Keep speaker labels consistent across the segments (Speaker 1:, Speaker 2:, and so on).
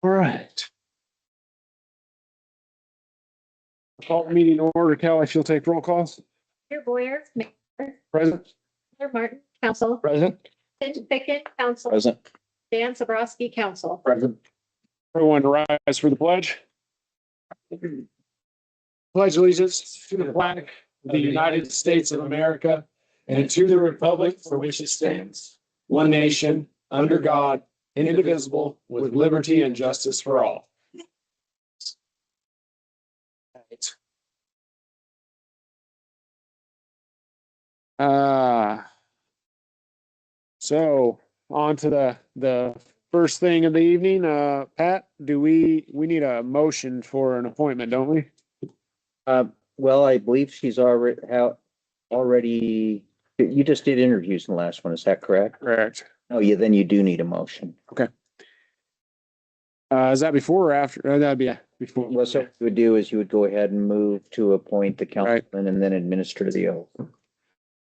Speaker 1: All right. Call the meeting to order. Kelly, if you'll take roll calls.
Speaker 2: Mayor Boyer, Mayor,
Speaker 1: Present.
Speaker 2: Mayor Martin, Council,
Speaker 1: Present.
Speaker 2: Tim Pickett, Council,
Speaker 1: Present.
Speaker 2: Dan Sabrowski, Council.
Speaker 1: Present. Everyone rise for the pledge. Pledge allegiance to the flag of the United States of America and to the republic for which it stands, one nation, under God, indivisible, with liberty and justice for all. So on to the first thing of the evening. Pat, do we need a motion for an appointment, don't we?
Speaker 3: Well, I believe she's already, you just did interviews in the last one, is that correct?
Speaker 1: Correct.
Speaker 3: Oh, yeah, then you do need a motion.
Speaker 1: Is that before or after? That'd be before.
Speaker 3: Well, so what you would do is you would go ahead and move to appoint the councilman and then administer the oath.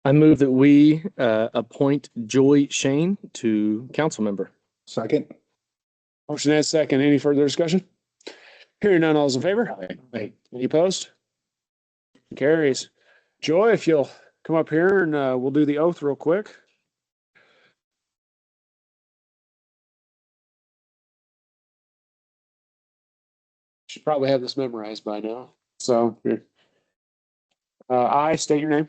Speaker 4: I move that we appoint Joy Shane to council member.
Speaker 5: Second.
Speaker 1: Motion and second. Any further discussion? Hearing none, all those in favor?
Speaker 5: Aye.
Speaker 1: Any opposed? Carries. Joy, if you'll come up here and we'll do the oath real quick. Should probably have this memorized by now. So, I state your name.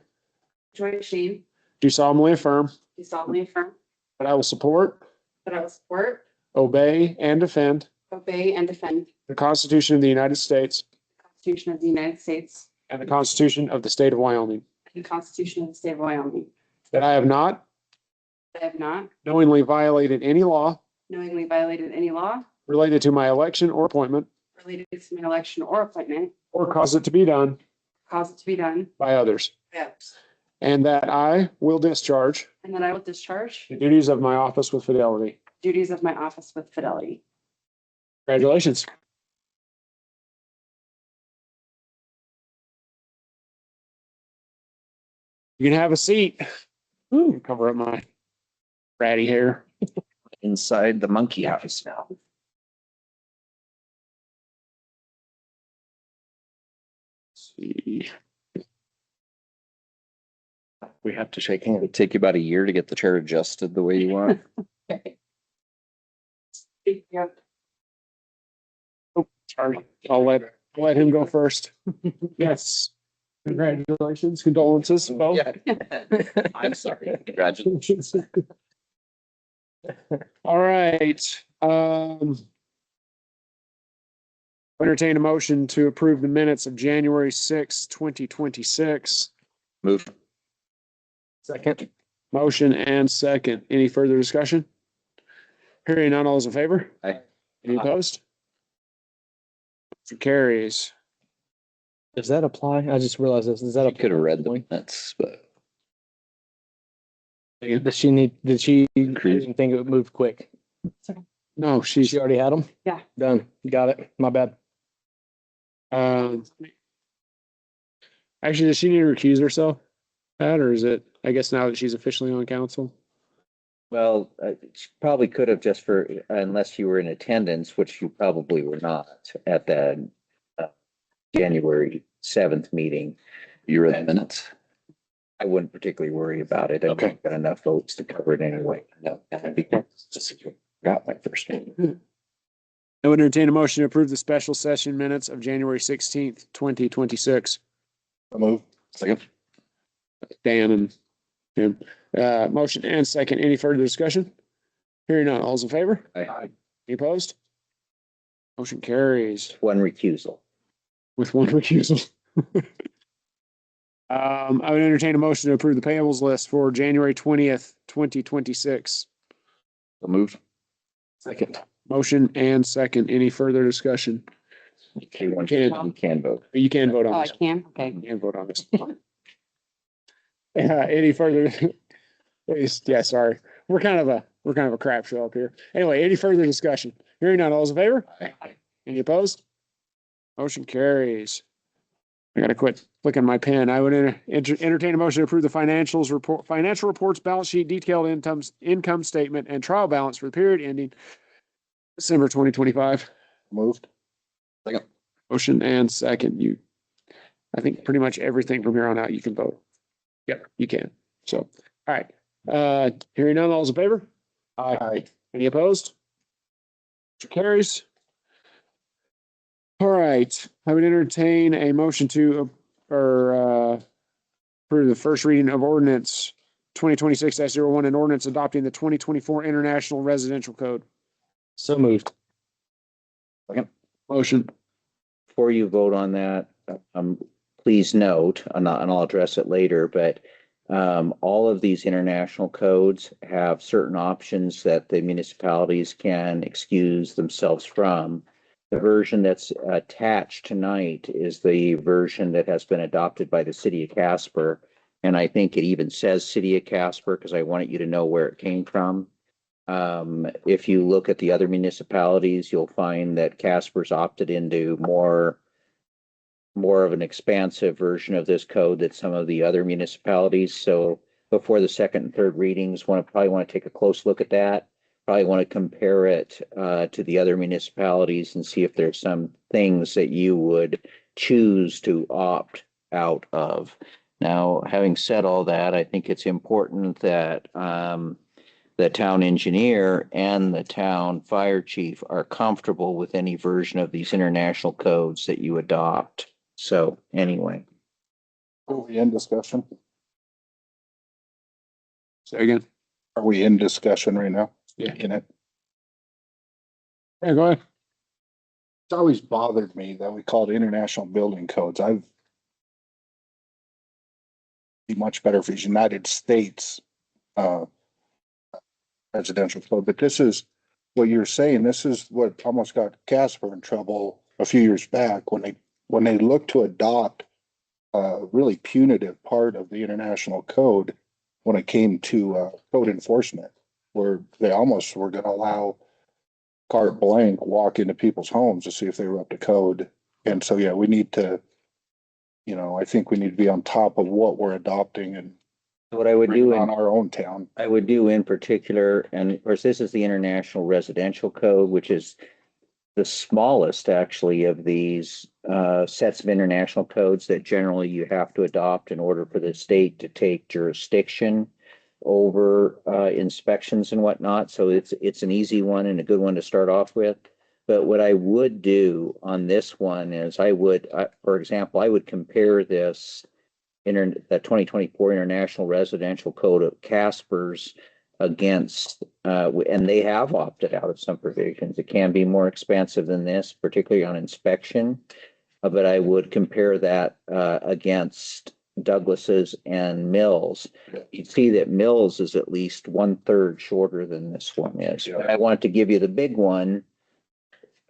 Speaker 6: Joy Shane,
Speaker 1: Do solemnly affirm
Speaker 6: do solemnly affirm
Speaker 1: that I will support,
Speaker 6: that I will support,
Speaker 1: obey, and defend
Speaker 6: obey, and defend
Speaker 1: the Constitution of the United States
Speaker 6: the Constitution of the United States
Speaker 1: and the Constitution of the State of Wyoming.
Speaker 6: and the Constitution of the State of Wyoming.
Speaker 1: That I have not
Speaker 6: That I have not
Speaker 1: knowingly violated any law
Speaker 6: knowingly violated any law
Speaker 1: related to my election or appointment
Speaker 6: related to my election or appointment,
Speaker 1: or caused it to be done
Speaker 6: caused it to be done
Speaker 1: by others.
Speaker 6: by others,
Speaker 1: And that I will discharge
Speaker 6: and that I will discharge
Speaker 1: the duties of my office with fidelity.
Speaker 6: duties of my office with fidelity.
Speaker 1: Congratulations. You can have a seat. Ooh, cover up my ratty hair.
Speaker 3: Inside the monkey house now.
Speaker 1: Let's see.
Speaker 4: We have to shake hands.
Speaker 3: It'd take you about a year to get the chair adjusted the way you want.
Speaker 6: Yeah.
Speaker 1: Sorry, I'll let him go first. Yes. Congratulations, condolences, both.
Speaker 3: I'm sorry. Congratulations.
Speaker 1: All right. Entertain a motion to approve the minutes of January 6, 2026.
Speaker 3: Move.
Speaker 4: Second.
Speaker 1: Motion and second. Any further discussion? Hearing none, all those in favor?
Speaker 3: Aye.
Speaker 1: Any opposed? Motion carries.
Speaker 4: Does that apply? I just realized this. Does that
Speaker 3: I
Speaker 4: apply?
Speaker 3: could have read the minutes, but
Speaker 4: Did she think it would move quick?
Speaker 1: No, she's,
Speaker 4: She already had them?
Speaker 6: Yeah.
Speaker 4: Done. Got it. My bad.
Speaker 1: actually, does she need to recuse herself? Pat, or is it, I guess now that she's officially on council?
Speaker 3: well, she probably could have just for, unless you were in attendance, which you probably were not at the January 7th meeting. You read the minutes? I wouldn't particularly worry about it.
Speaker 4: Okay.
Speaker 3: I've got enough votes to cover it anyway. No, because got my first name.
Speaker 1: I would entertain a motion to approve the special session minutes of January 16th, 2026.
Speaker 5: Move. Second.
Speaker 1: Dan and Jim. Motion and second. Any further discussion? Hearing none. All's in favor?
Speaker 3: Aye.
Speaker 1: Any opposed? Motion carries
Speaker 3: One recusal.
Speaker 1: with one recusal. I would entertain a motion to approve the payables list for January 20th, 2026.
Speaker 3: Move.
Speaker 4: Second.
Speaker 1: Motion and second. Any further discussion?
Speaker 3: You can vote.
Speaker 1: You can vote on
Speaker 6: Oh, I
Speaker 1: this.
Speaker 6: can? Okay.
Speaker 1: You can vote on this. Any further? Yeah, sorry. We're kind of a crap show up here. Anyway, any further discussion? Hearing none, all those in favor?
Speaker 3: Aye.
Speaker 1: Any opposed? Motion carries. I gotta quit clicking my pen. I would entertain a motion to approve the financial reports, balance sheet, detailed income statement, and trial balance for the period ending December 2025.
Speaker 5: Moved.
Speaker 1: Motion and second. I think pretty much everything from here on out, you can vote. Yep, you can. So, all right. Hearing none, all's in favor?
Speaker 5: Aye.
Speaker 1: Any opposed? Motion carries. All right, I would entertain a motion to, approve the first reading of ordinance 2026-01 and ordinance adopting the 2024 International Residential Code.
Speaker 4: So moved.
Speaker 1: Motion.
Speaker 3: Before you vote on that, please note, and I'll address it later, but all of these international codes have certain options that the municipalities can excuse themselves from. The version that's attached tonight is the version that has been adopted by the city of Casper. And I think it even says city of Casper because I wanted you to know where it came from. If you look at the other municipalities, you'll find that Casper's opted into more of an expansive version of this code than some of the other municipalities. So before the second and third readings, probably want to take a close look at that. Probably want to compare it to the other municipalities and see if there's some things that you would choose to opt out of. Now, having said all that, I think it's important that the town engineer and the town fire chief are comfortable with any version of these international codes that you adopt. So anyway.
Speaker 5: Are we in discussion?
Speaker 1: Say again.
Speaker 5: Are we in discussion right now?
Speaker 1: Yeah.
Speaker 5: In it?
Speaker 1: Yeah, go ahead.
Speaker 5: It's always bothered me that we call it international building codes. Be much better if it's United States, residential code, but this is what you're saying. This is what almost got Casper in trouble a few years back when they looked to adopt a really punitive part of the international code when it came to code enforcement, where they almost were going to allow carte blanche walk into people's homes to see if they were up to code. And so, yeah, we need to, I think we need to be on top of what we're adopting and
Speaker 3: What I would
Speaker 5: bring
Speaker 3: do
Speaker 5: it on our own town.
Speaker 3: I would do in particular, and of course, this is the International Residential Code, which is the smallest actually of these sets of international codes that generally you have to adopt in order for the state to take jurisdiction over inspections and whatnot. So it's an easy one and a good one to start off with. But what I would do on this one is for example, I would compare this the 2024 International Residential Code of Casper's against, and they have opted out of some provisions. It can be more expensive than this, particularly on inspection. But I would compare that against Douglas's and Mills. You'd see that Mills is at least 1/3 shorter than this one is.
Speaker 5: Yeah.
Speaker 3: But I wanted to give you the big one.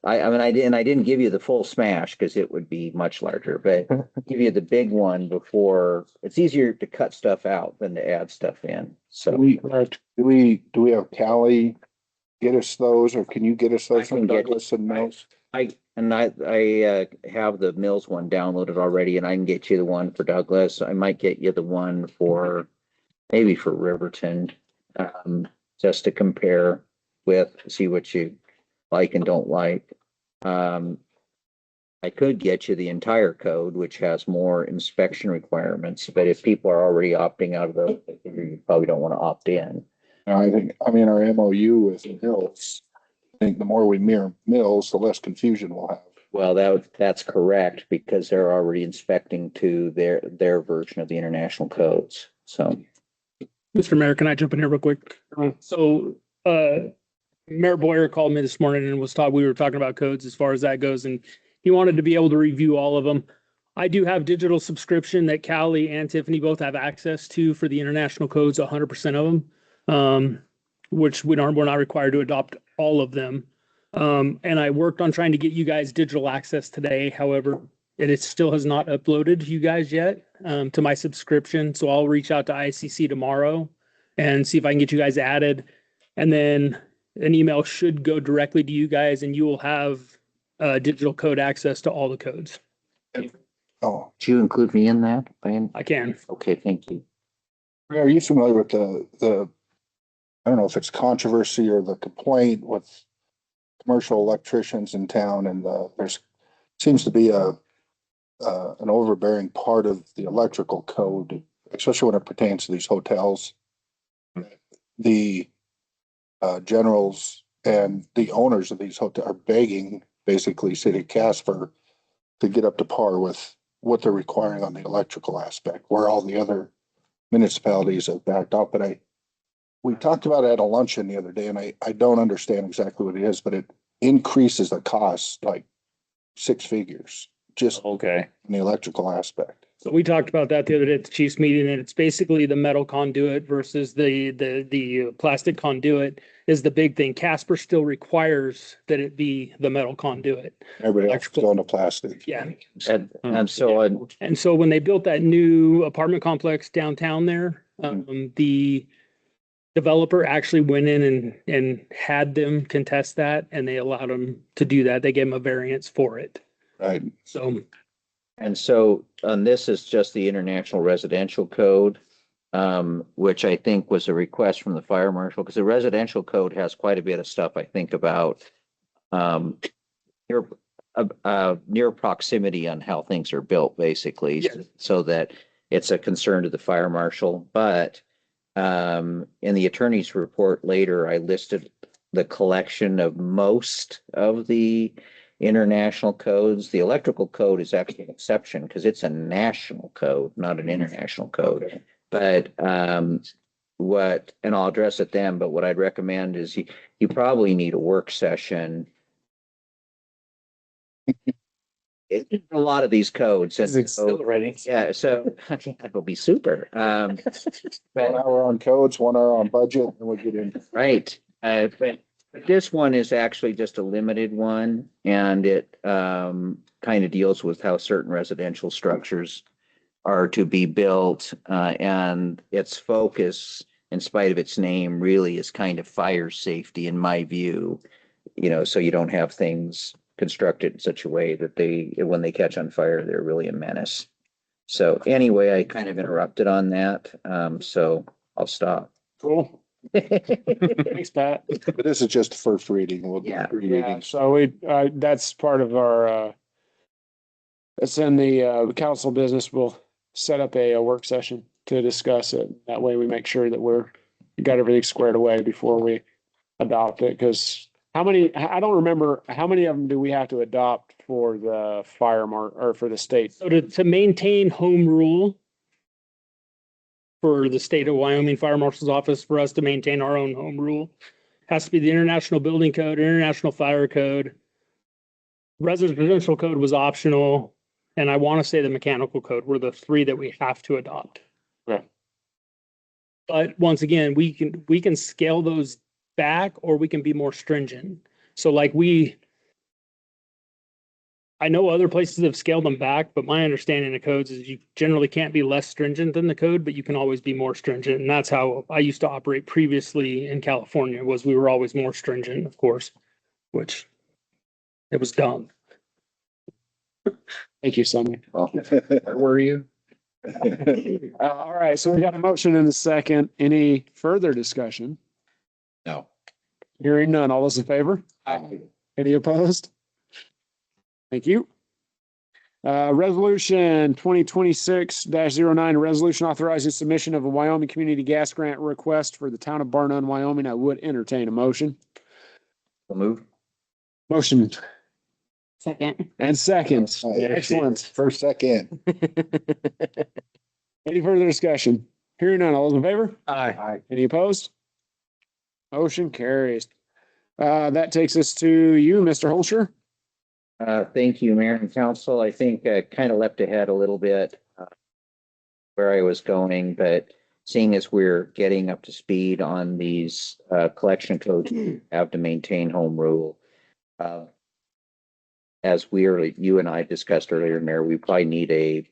Speaker 3: I didn't give you the full smash because it would be much larger, but give you the big one before. It's easier to cut stuff out than to add stuff in.
Speaker 5: Do
Speaker 3: So
Speaker 5: we have Callie get us those, or can you get us
Speaker 3: I
Speaker 5: those from
Speaker 3: can get-
Speaker 5: Douglas and Mills?
Speaker 3: I have the Mills one downloaded already, and I can get you the one for Douglas. I might get you the one for maybe for Riverton, just to compare with, see what you like and don't like. I could get you the entire code, which has more inspection requirements, but if people are already opting out of those, I figure you probably don't want to opt in.
Speaker 5: I think, our MOU with Mills, I think the more we mirror Mills, the less confusion we'll have.
Speaker 3: Well, that's correct because they're already inspecting to their version of the international codes. So
Speaker 7: Mr. Mayor, can I jump in here real quick? So, Mayor Boyer called me this morning and we were talking about codes as far as that goes, and he wanted to be able to review all of them. I do have digital subscription that Callie and Tiffany both have access to for the international codes, 100% of them, which we're not required to adopt all of them. And I worked on trying to get you guys digital access today. However, it still has not uploaded to you guys yet, to my subscription. So I'll reach out to ICC tomorrow and see if I can get you guys added. And then an email should go directly to you guys and you will have digital code access to all the codes.
Speaker 5: Oh,
Speaker 3: do you include me in that, Diane?
Speaker 7: I can.
Speaker 3: Okay, thank you.
Speaker 5: are you familiar with the, I don't know if it's controversy or the complaint with commercial electricians in town and there's seems to be an overbearing part of the electrical code, especially when it pertains to these hotels. The generals and the owners of these hotels are begging basically City of Casper to get up to par with what they're requiring on the electrical aspect, where all the other municipalities have backed up. But we talked about it at a luncheon the other day, and I don't understand exactly what it is, but it increases the cost like six figures just
Speaker 7: Okay.
Speaker 5: in the electrical aspect.
Speaker 7: So we talked about that the other day at the Chiefs meeting, and it's basically the metal conduit versus the plastic conduit is the big thing. Casper still requires that it be the metal conduit.
Speaker 5: Everybody else is
Speaker 7: Electrical.
Speaker 5: going to plastic.
Speaker 7: Yeah.
Speaker 3: And so on,
Speaker 7: And so when they built that new apartment complex downtown there, the developer actually went in and had them contest that, and they allowed them to do that. They gave them a variance for it.
Speaker 5: Right.
Speaker 7: So
Speaker 3: and so on this is just the International Residential Code, which I think was a request from the fire marshal, because the residential code has quite a bit of stuff I think about near proximity on how things are built, basically,
Speaker 7: Yes.
Speaker 3: so that it's a concern to the fire marshal. But in the attorney's report later, I listed the collection of most of the international codes. The electrical code is actually an exception because it's a national code, not an international code. But and I'll address it then, but what I'd recommend is you probably need a work session. A lot of these codes.
Speaker 4: It's exhilarating.
Speaker 3: Yeah, so that will be super.
Speaker 5: 1 hour on codes, 1 hour on budget, and we'll get in.
Speaker 3: Right, but this one is actually just a limited one, and it kind of deals with how certain residential structures are to be built, and its focus, in spite of its name, really is kind of fire safety, in my view. So you don't have things constructed in such a way that when they catch on fire, they're really a menace. So anyway, I kind of interrupted on that, so I'll stop.
Speaker 1: Cool. Thanks, Pat.
Speaker 5: But this is just the first reading. We'll do
Speaker 3: Yeah.
Speaker 5: three
Speaker 1: Yeah,
Speaker 5: readings.
Speaker 1: so that's part of our, it's in the council business. We'll set up a work session to discuss it. That way we make sure that we got everything squared away before we adopt it. Because I don't remember, how many of them do we have to adopt for the or for the state?
Speaker 7: So to maintain home rule for the state of Wyoming Fire Marshal's Office, for us to maintain our own home rule, has to be the International Building Code, International Fire Code. Residential code was optional, and I want to say the mechanical code were the three that we have to adopt.
Speaker 1: Okay.
Speaker 7: But once again, we can scale those back, or we can be more stringent. So like I know other places have scaled them back, but my understanding of codes is you generally can't be less stringent than the code, but you can always be more stringent. And that's how I used to operate previously in California, was we were always more stringent, of course, which it was dumb.
Speaker 1: Thank you, Sonny.
Speaker 3: Where were you?
Speaker 1: All right, so we got a motion and a second. Any further discussion?
Speaker 3: No.
Speaker 1: Hearing none. All those in favor? Any opposed? Thank you. Resolution 2026-09, a resolution authorizing submission of a Wyoming Community Gas Grant request for the town of Bar Nunn, Wyoming. I would entertain a motion.
Speaker 3: We'll move.
Speaker 1: Motion
Speaker 6: Second.
Speaker 1: and second.
Speaker 5: Oh, yeah.
Speaker 1: Excellent.
Speaker 5: First, second.
Speaker 1: Any further discussion? Hearing none. All those in favor?
Speaker 4: Aye.
Speaker 1: Any opposed? Motion carries. That takes us to you, Mr. Holscher.
Speaker 3: Thank you, Mayor and Council. I think I kind of leapt ahead a little bit where I was going, but seeing as we're getting up to speed on these collection codes, we have to maintain home rule. As you and I discussed earlier, Mayor, we probably need a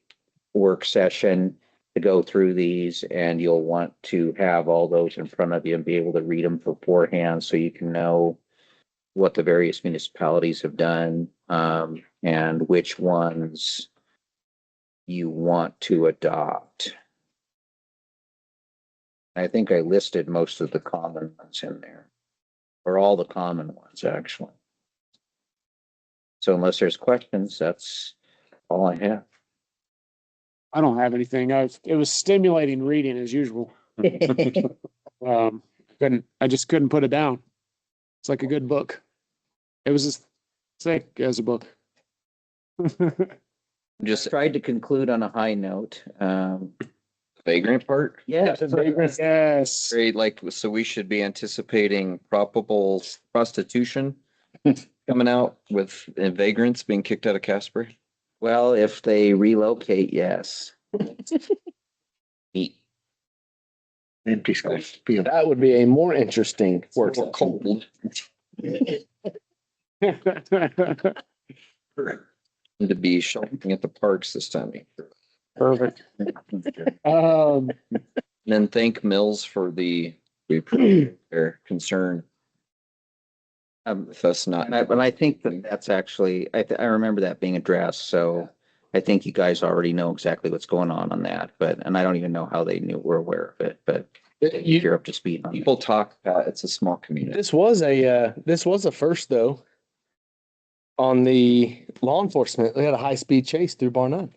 Speaker 3: work session to go through these, and you'll want to have all those in front of you and be able to read them beforehand so you can know what the various municipalities have done, and which ones you want to adopt. I think I listed most of the common ones in there, or all the common ones, actually. So unless there's questions, that's all I have.
Speaker 1: I don't have anything. It was stimulating reading as usual. I just couldn't put it down. It's like a good book. It was as thick as a book.
Speaker 3: Just tried to conclude on a high note.
Speaker 8: Vagrant part?
Speaker 3: Yeah.
Speaker 1: Yes.
Speaker 8: Great, like, so we should be anticipating probable prostitution coming out with vagrants being kicked out of Casper.
Speaker 3: Well, if they relocate, yes.
Speaker 8: Neat.
Speaker 5: Empty field.
Speaker 4: That would be a more interesting work.
Speaker 8: Or cold. To be shopping at the parks this time.
Speaker 1: Perfect.
Speaker 8: And then thank Mills for their concern. If that's not.
Speaker 3: But I think that's actually, I remember that being addressed, so I think you guys already know exactly what's going on that, and I don't even know how they were aware of it, but you're up to speed on it.
Speaker 8: People talk, Pat, it's a small community.
Speaker 4: This was a first though. On the law enforcement, they had a high-speed chase through Bar Nunn.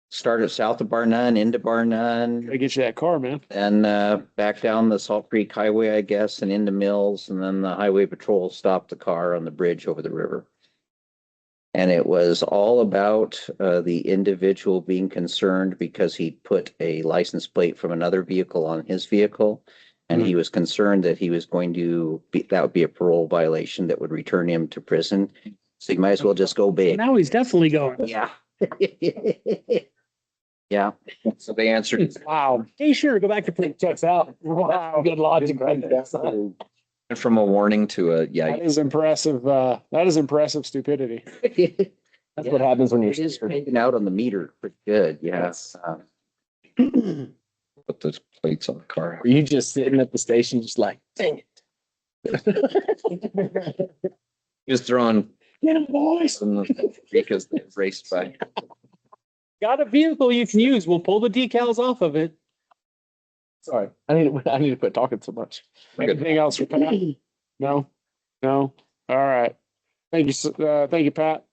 Speaker 3: Started south of Bar Nunn, into Bar Nunn,
Speaker 1: Gotta get you that car, man.
Speaker 3: and back down the Salt Creek Highway, I guess, and into Mills, and then the highway patrol stopped the car on the bridge over the river. And it was all about the individual being concerned because he put a license plate from another vehicle on his vehicle. And he was concerned that he was going to that would be a parole violation that would return him to prison. So you might as well just go big.
Speaker 7: Now he's definitely going.
Speaker 3: Yeah. Yeah.
Speaker 8: So they answered
Speaker 1: Wow.
Speaker 7: Hey, sure, go back to print.
Speaker 1: Checks out. Wow. Good logic right there.
Speaker 8: from a warning to a,
Speaker 1: That is impressive. That is impressive stupidity.
Speaker 4: That's what happens when
Speaker 3: It
Speaker 4: you're
Speaker 3: is hanging out on the meter pretty good, yes.
Speaker 8: put those plates on the car.
Speaker 4: Were you just sitting at the station, just like, dang it?
Speaker 8: Just throwing
Speaker 1: Get him, boys.
Speaker 8: some because they raced by.
Speaker 7: Got a vehicle you can use. We'll pull the decals off of it.
Speaker 4: Sorry, I need to quit talking so much.
Speaker 1: Anything else for Pat? No? No? All right. Thank you, Pat.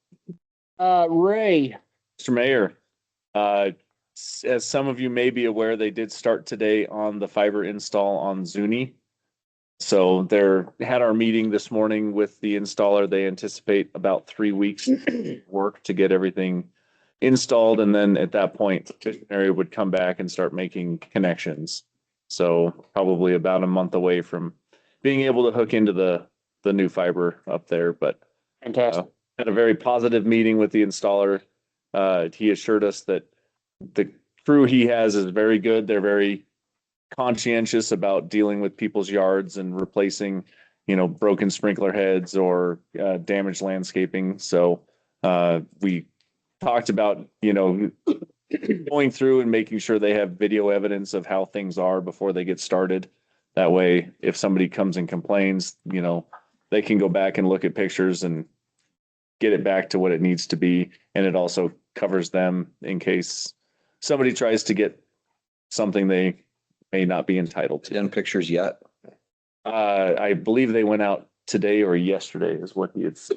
Speaker 1: Ray.
Speaker 9: Mr. Mayor, as some of you may be aware, they did start today on the fiber install on Zuni. So had our meeting this morning with the installer. They anticipate about 3 weeks work to get everything installed. And then at that point, the visionary would come back and start making connections. So probably about a month away from being able to hook into the new fiber up there. But
Speaker 1: Fantastic.
Speaker 9: had a very positive meeting with the installer. He assured us that the crew he has is very good. They're very conscientious about dealing with people's yards and replacing, broken sprinkler heads or damaged landscaping. So we talked about, going through and making sure they have video evidence of how things are before they get started. That way, if somebody comes and complains, they can go back and look at pictures and get it back to what it needs to be. And it also covers them in case somebody tries to get something they may not be entitled to.
Speaker 8: 10 pictures yet.
Speaker 9: I believe they went out today or yesterday is what he had said.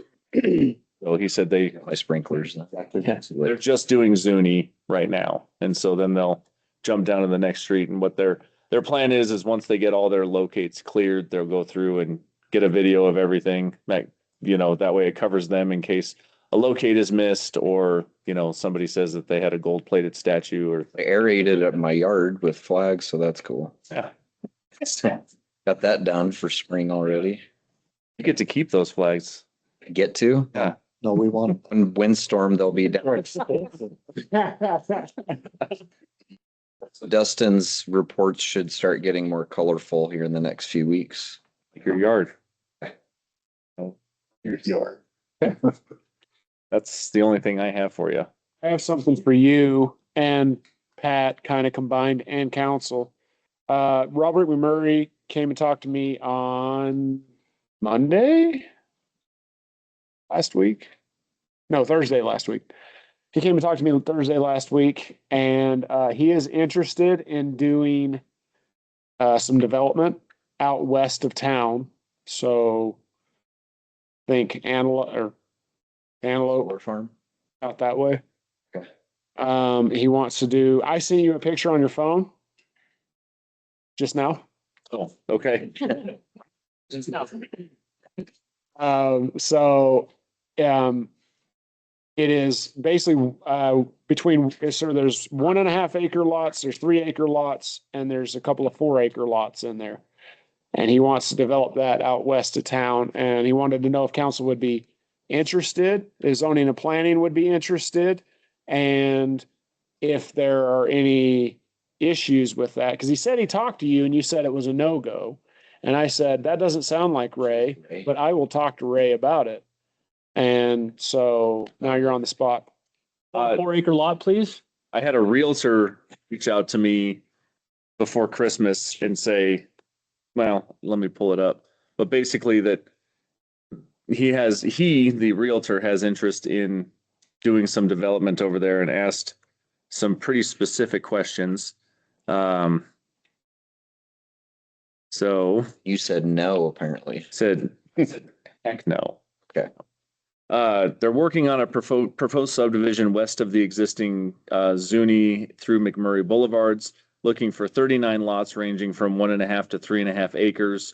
Speaker 9: So he said
Speaker 8: My sprinklers.
Speaker 9: they're just doing Zuni right now. And so then they'll jump down to the next street. And what their plan is once they get all their locates cleared, they'll go through and get a video of everything that, that way it covers them in case a locate is missed or, somebody says that they had a gold plated statue or.
Speaker 8: I aerated up my yard with flags, so that's cool.
Speaker 9: Yeah.
Speaker 8: Got that done for spring already.
Speaker 9: You get to keep those flags.
Speaker 8: Get to?
Speaker 9: Yeah.
Speaker 5: No, we want
Speaker 8: When windstorm, they'll be down. Dustin's reports should start getting more colorful here in the next few weeks.
Speaker 9: Your yard.
Speaker 5: your yard.
Speaker 9: That's the only thing I have for you.
Speaker 1: I have something for you and Pat kind of combined and council. Robert Murray came and talked to me on Monday last week. No, Thursday last week. He came and talked to me on Thursday last week, and he is interested in doing some development out west of town. So think antelope
Speaker 8: Farm.
Speaker 1: out that way.
Speaker 8: Okay.
Speaker 1: He wants to do, I sent you a picture on your phone just now.
Speaker 9: Oh, okay.
Speaker 1: So, it is basically, between, so there's 1.5 acre lots, there's 3 acre lots, and there's a couple of 4 acre lots in there. And he wants to develop that out west of town, and he wanted to know if council would be interested, if zoning and planning would be interested, and if there are any issues with that, because he said he talked to you and you said it was a no-go. And I said, that doesn't sound like Ray, but I will talk to Ray about it. And so now you're on the spot.
Speaker 7: 4 acre lot, please.
Speaker 9: I had a realtor reach out to me before Christmas and say, well, let me pull it up. But basically that the realtor has interest in doing some development over there and asked some pretty specific questions. So
Speaker 8: You said no, apparently.
Speaker 9: said, heck no.
Speaker 8: Okay.
Speaker 9: They're working on a proposed subdivision west of the existing Zuni through McMurray Boulevards, looking for 39 lots ranging from 1.5 to 3.5 acres.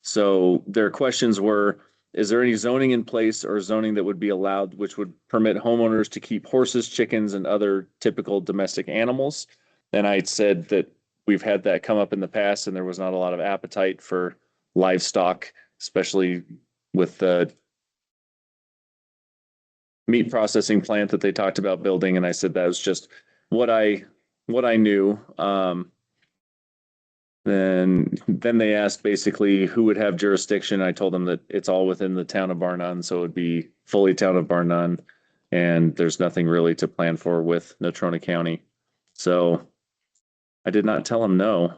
Speaker 9: So their questions were, is there any zoning in place or zoning that would be allowed which would permit homeowners to keep horses, chickens, and other typical domestic animals? And I said that we've had that come up in the past and there was not a lot of appetite for livestock, especially with the meat processing plant that they talked about building. And I said that was just what I knew. Then they asked basically who would have jurisdiction. I told them that it's all within the town of Bar Nunn, so it would be fully town of Bar Nunn, and there's nothing really to plan for with Natrona County. So I did not tell them no.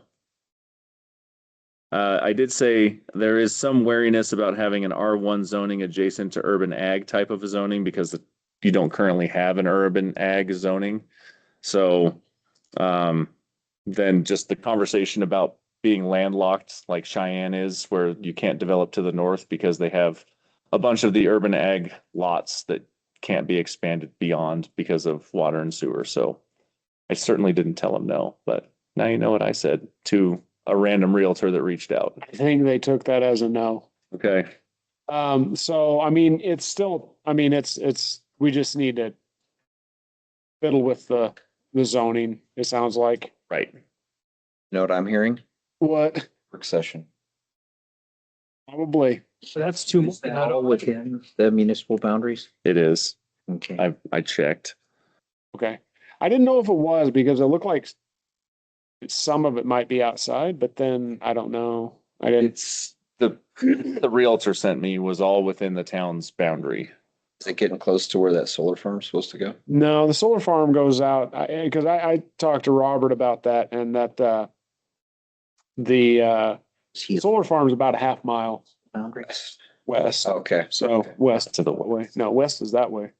Speaker 9: I did say there is some wariness about having an R1 zoning adjacent to urban ag type of a zoning because you don't currently have an urban ag zoning. So then just the conversation about being landlocked like Cheyenne is, where you can't develop to the north because they have a bunch of the urban ag lots that can't be expanded beyond because of water and sewer. So I certainly didn't tell them no, but now you know what I said to a random realtor that reached out.
Speaker 1: I think they took that as a no.
Speaker 9: Okay.
Speaker 1: So I mean, it's still, I mean, we just need to fiddle with the zoning, it sounds like.
Speaker 9: Right.
Speaker 8: You know what I'm hearing?
Speaker 1: What?
Speaker 8: Work session.
Speaker 1: Probably.
Speaker 7: So that's two more.
Speaker 3: Is that all within the municipal boundaries?
Speaker 9: It is.
Speaker 3: Okay.
Speaker 9: I checked.
Speaker 1: Okay. I didn't know if it was because it looked like some of it might be outside, but then I don't know. I didn't.
Speaker 9: It's the realtor sent me was all within the town's boundary.
Speaker 8: Is it getting close to where that solar farm's supposed to go?
Speaker 1: No, the solar farm goes out, because I talked to Robert about that and that, the solar farm is about a half mile
Speaker 3: Boundaries.
Speaker 1: west.
Speaker 8: Okay.
Speaker 1: So west to the way. No, west is that way.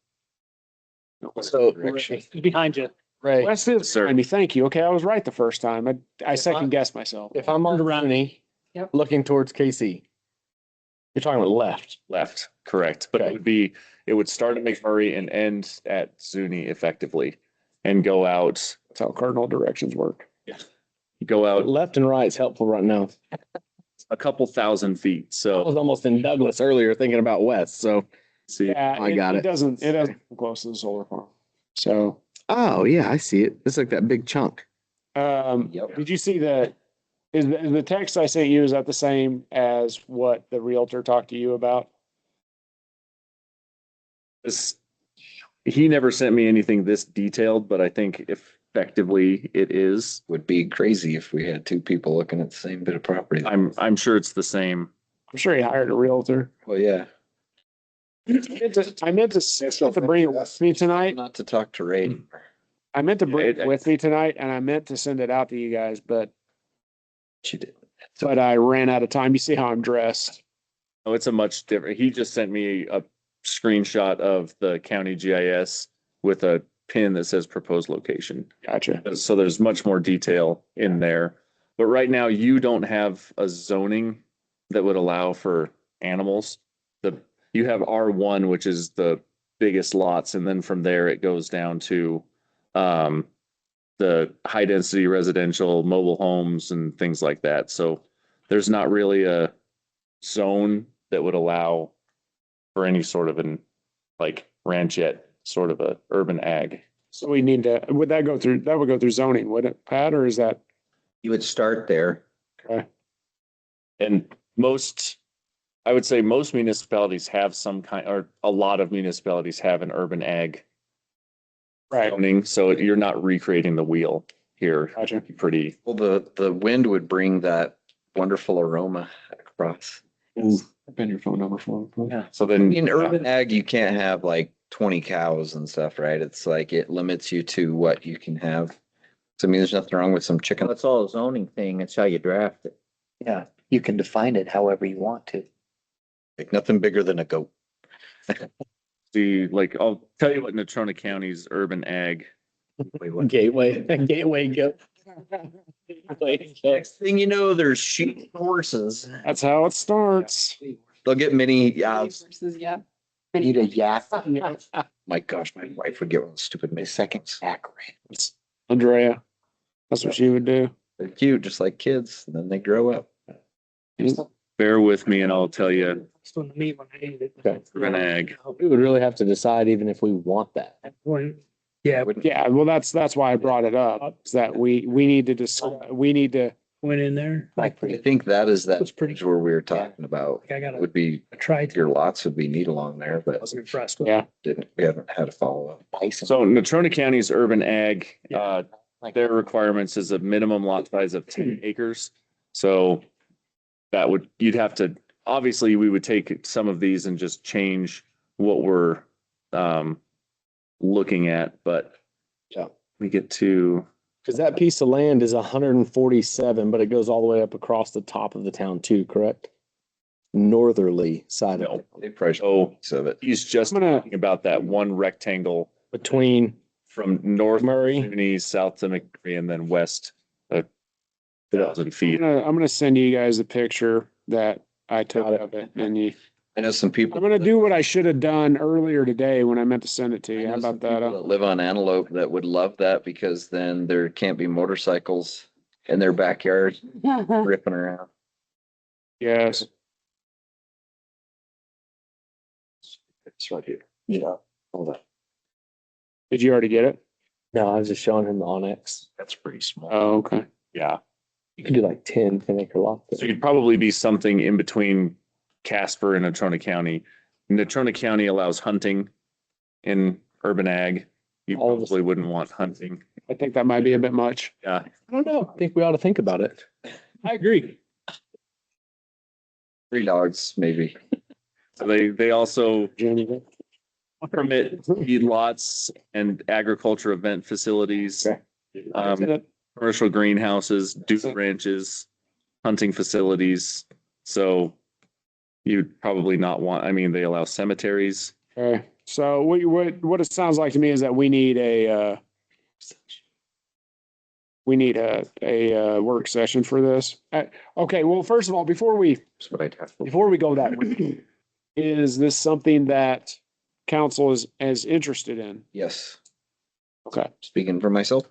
Speaker 3: So,
Speaker 8: Direction.
Speaker 7: Behind you.
Speaker 4: Ray,
Speaker 1: West is,
Speaker 9: Sir.
Speaker 1: I mean, thank you. Okay, I was right the first time. I
Speaker 4: I-
Speaker 1: second guessed myself.
Speaker 4: if I'm on Rooney,
Speaker 7: Yep.
Speaker 4: looking towards KC, you're talking about left.
Speaker 9: Left, correct. But
Speaker 4: Okay.
Speaker 9: it would start at McMurray and end at Zuni effectively and go out,
Speaker 1: That's how cardinal directions work.
Speaker 9: go out
Speaker 4: Left and right is helpful right now.
Speaker 9: a couple thousand feet.
Speaker 4: I
Speaker 9: So
Speaker 4: was almost in Douglas earlier thinking about west, so.
Speaker 9: see,
Speaker 1: Yeah,
Speaker 4: I got it.
Speaker 1: It doesn't come close to the solar farm. So,
Speaker 4: Oh, yeah, I see it. It's like that big chunk.
Speaker 8: Yep.
Speaker 1: did you see is the text I sent you, is that the same as what the realtor talked to you about?
Speaker 9: he never sent me anything this detailed, but I think effectively it is.
Speaker 8: Would be crazy if we had two people looking at the same bit of property.
Speaker 9: I'm sure it's the same.
Speaker 1: I'm sure he hired a realtor.
Speaker 8: Well, yeah,
Speaker 1: I meant to bring it with me tonight.
Speaker 8: not to talk to Ray.
Speaker 1: I meant to bring it
Speaker 9: It-
Speaker 1: with me tonight and I meant to send it out to you guys, but
Speaker 8: She did.
Speaker 1: I ran out of time. You see how I'm dressed.
Speaker 9: Oh, it's a much different. He just sent me a screenshot of the county GIS with a pin that says proposed location.
Speaker 1: Gotcha.
Speaker 9: So there's much more detail in there. But right now you don't have a zoning that would allow for animals. You have R1, which is the biggest lots, and then from there it goes down to the high density residential mobile homes and things like that. So there's not really a zone that would allow for any sort of an like ranchette sort of a urban ag.
Speaker 1: So we need to, would that go through zoning, would it, Pat, or is that?
Speaker 3: You would start there.
Speaker 1: Okay.
Speaker 9: And I would say most municipalities have some kind, or a lot of municipalities have an urban ag
Speaker 1: Right.
Speaker 9: zoning, so you're not recreating the wheel here.
Speaker 1: Gotcha.
Speaker 9: Pretty,
Speaker 8: Well, the wind would bring that wonderful aroma across.
Speaker 1: Been your phone number for him.
Speaker 8: Yeah.
Speaker 9: so then.
Speaker 8: In urban ag, you can't have like 20 cows and stuff, right? It's like it limits you to what you can have. So I mean, there's nothing wrong with some chicken.
Speaker 3: It's all a zoning thing. It's how you draft it.
Speaker 10: Yeah, you can define it however you want to.
Speaker 8: Like nothing bigger than a goat.
Speaker 9: Like, I'll tell you what Natrona County's urban ag.
Speaker 4: Gateway go.
Speaker 8: Next thing you know, there's sheep and horses.
Speaker 1: That's how it starts.
Speaker 8: They'll get mini, yeah,
Speaker 6: Yeah.
Speaker 10: Need a yak,
Speaker 8: my gosh, my wife would get one of those stupid
Speaker 10: a
Speaker 8: mini
Speaker 10: second
Speaker 8: seconds.
Speaker 10: yak.
Speaker 1: Andrea, that's what she would do.
Speaker 8: They're cute, just like kids, and then they grow up.
Speaker 9: Bear with me and I'll tell you
Speaker 7: Still in the meat when I ate it.
Speaker 4: Okay.
Speaker 9: urban ag.
Speaker 4: We would really have to decide even if we want that.
Speaker 7: Yeah,
Speaker 1: Yeah, well, that's why I brought it up, is that we need to discuss, we need to,
Speaker 7: went in there.
Speaker 10: Like
Speaker 8: I think that is that
Speaker 7: That's pretty-
Speaker 8: where we were talking about,
Speaker 7: I got
Speaker 8: would be,
Speaker 7: I tried to.
Speaker 8: your lots would be neat along there,
Speaker 7: I
Speaker 8: but
Speaker 7: wasn't impressed with.
Speaker 1: yeah.
Speaker 8: we haven't had a follow-up.
Speaker 10: bison.
Speaker 9: So Natrona County's urban ag,
Speaker 10: Like-
Speaker 9: their requirements is a minimum lot size of 10 acres. So you'd have to, obviously, we would take some of these and just change what we're looking at, but
Speaker 1: Yeah.
Speaker 9: we get to,
Speaker 4: Cause that piece of land is 147, but it goes all the way up across the top of the town too, correct? Northerly side of
Speaker 9: no,
Speaker 4: it,
Speaker 8: They probably should
Speaker 9: oh,
Speaker 8: piece of it.
Speaker 9: he's just
Speaker 1: I'm gonna-
Speaker 9: talking about that one rectangle
Speaker 4: between
Speaker 9: from north
Speaker 4: Murray.
Speaker 9: Muni, south to McMurray, and then west 1,000 feet.
Speaker 1: I'm gonna send you guys a picture that I took
Speaker 4: Got it.
Speaker 1: of it, and
Speaker 8: I know some people.
Speaker 1: I'm gonna do what I should have done earlier today when I meant to send it to
Speaker 8: I
Speaker 1: you. How
Speaker 8: know some
Speaker 1: about that?
Speaker 8: people that live on Antelope that would love that because then there can't be motorcycles in their backyard ripping around.
Speaker 1: Yes.
Speaker 8: It's right here.
Speaker 10: Yeah.
Speaker 8: Hold on.
Speaker 1: Did you already get it?
Speaker 4: No, I was just showing him the Onyx.
Speaker 8: That's pretty small.
Speaker 1: Oh, okay.
Speaker 9: Yeah.
Speaker 4: You could do like 10 acre lots.
Speaker 9: So you'd probably be something in between Casper and Natrona County. Natrona County allows hunting in urban ag. You
Speaker 4: All of us-
Speaker 9: probably wouldn't want hunting.
Speaker 1: I think that might be a bit much.
Speaker 9: Yeah.
Speaker 4: I don't know. I think we ought to think about it.
Speaker 1: I agree.
Speaker 8: 3 dogs, maybe.
Speaker 9: So they also
Speaker 1: Jenny.
Speaker 9: permit feedlots and agriculture event facilities,
Speaker 1: Okay.
Speaker 9: commercial greenhouses, dude ranches, hunting facilities. So you'd probably not want, I mean, they allow cemeteries.
Speaker 1: Okay, so what it sounds like to me is that we need a work session for this. Okay, well, first of all, before we
Speaker 8: That's what I'd have.
Speaker 1: go that way, is this something that council is interested in?
Speaker 8: Yes,
Speaker 1: Okay,
Speaker 8: speaking for myself.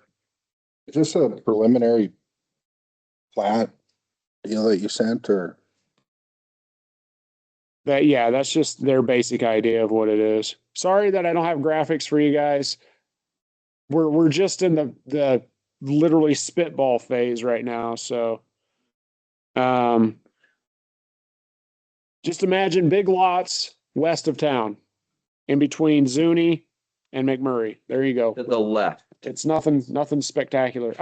Speaker 5: Is this a preliminary plat deal that you sent or?
Speaker 1: that's just their basic idea of what it is. Sorry that I don't have graphics for you guys. We're just in the literally spitball phase right now, so. Just imagine big lots west of town, in between Zuni and McMurray. There you go.
Speaker 8: To the left.
Speaker 1: It's nothing spectacular.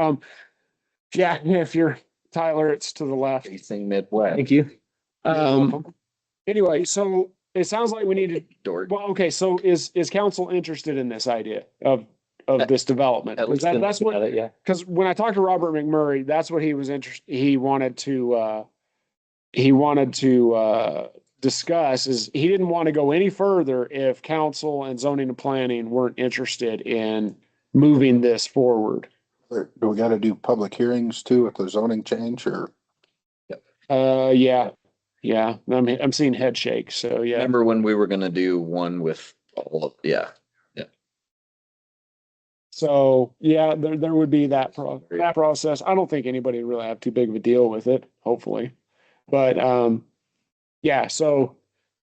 Speaker 1: Yeah, if you're Tyler, it's to the left.
Speaker 8: Facing Midwest.
Speaker 4: Thank you.
Speaker 1: Anyway, so it sounds like we need to,
Speaker 8: Dork.
Speaker 1: well, okay, so is council interested in this idea of this development?
Speaker 8: At least
Speaker 1: That's
Speaker 4: Got
Speaker 1: what,
Speaker 4: it, yeah.
Speaker 1: because when I talked to Robert McMurray, that's what he was interested, he wanted to discuss, is he didn't want to go any further if council and zoning and planning weren't interested in moving this forward.
Speaker 5: Do we gotta do public hearings too with the zoning change or?
Speaker 1: Yeah, Yeah, I'm seeing head shake, so yeah.
Speaker 8: Remember when we were gonna do one with all of, yeah.
Speaker 1: So, yeah, there would be that process. I don't think anybody would really have too big of a deal with it, hopefully. But, yeah, so,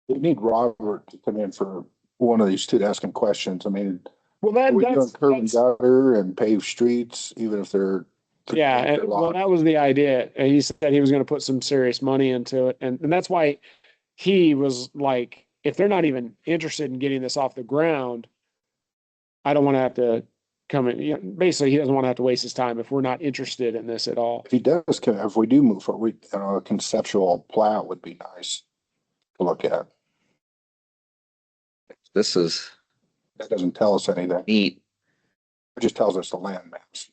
Speaker 5: We need Robert to come in for one of these two to ask him questions. I mean,
Speaker 1: well,
Speaker 5: are we doing
Speaker 1: that's,
Speaker 5: curb and gutter and paved streets, even if they're.
Speaker 1: yeah, and, well, that was the idea. And he said he was gonna put some serious money into it. And that's why he was like, if they're not even interested in getting this off the ground, I don't want to have to come in, you know, basically, he doesn't want to have to waste his time if we're not interested in this at all.
Speaker 5: If he does, if we do move forward, a conceptual plat would be nice to look at.
Speaker 8: This is
Speaker 5: That doesn't tell us anything.
Speaker 8: neat.
Speaker 5: It just tells us the land maps.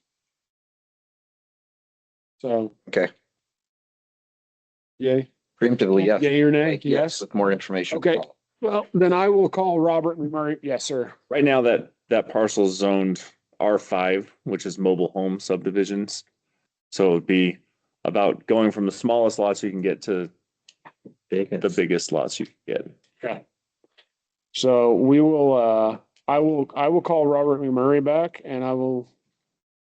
Speaker 1: So,
Speaker 8: Okay.
Speaker 1: yay.
Speaker 8: Preemptively, yes.
Speaker 1: Yay or nay?
Speaker 8: Like,
Speaker 1: Yes.
Speaker 8: With more information.
Speaker 1: Okay. Well, then I will call Robert McMurray. Yes, sir.
Speaker 9: Right now, that parcel is zoned R5, which is mobile home subdivisions. So it'd be about going from the smallest lots you can get to the biggest lots you can get.
Speaker 1: Okay. So we will, I will call Robert McMurray back and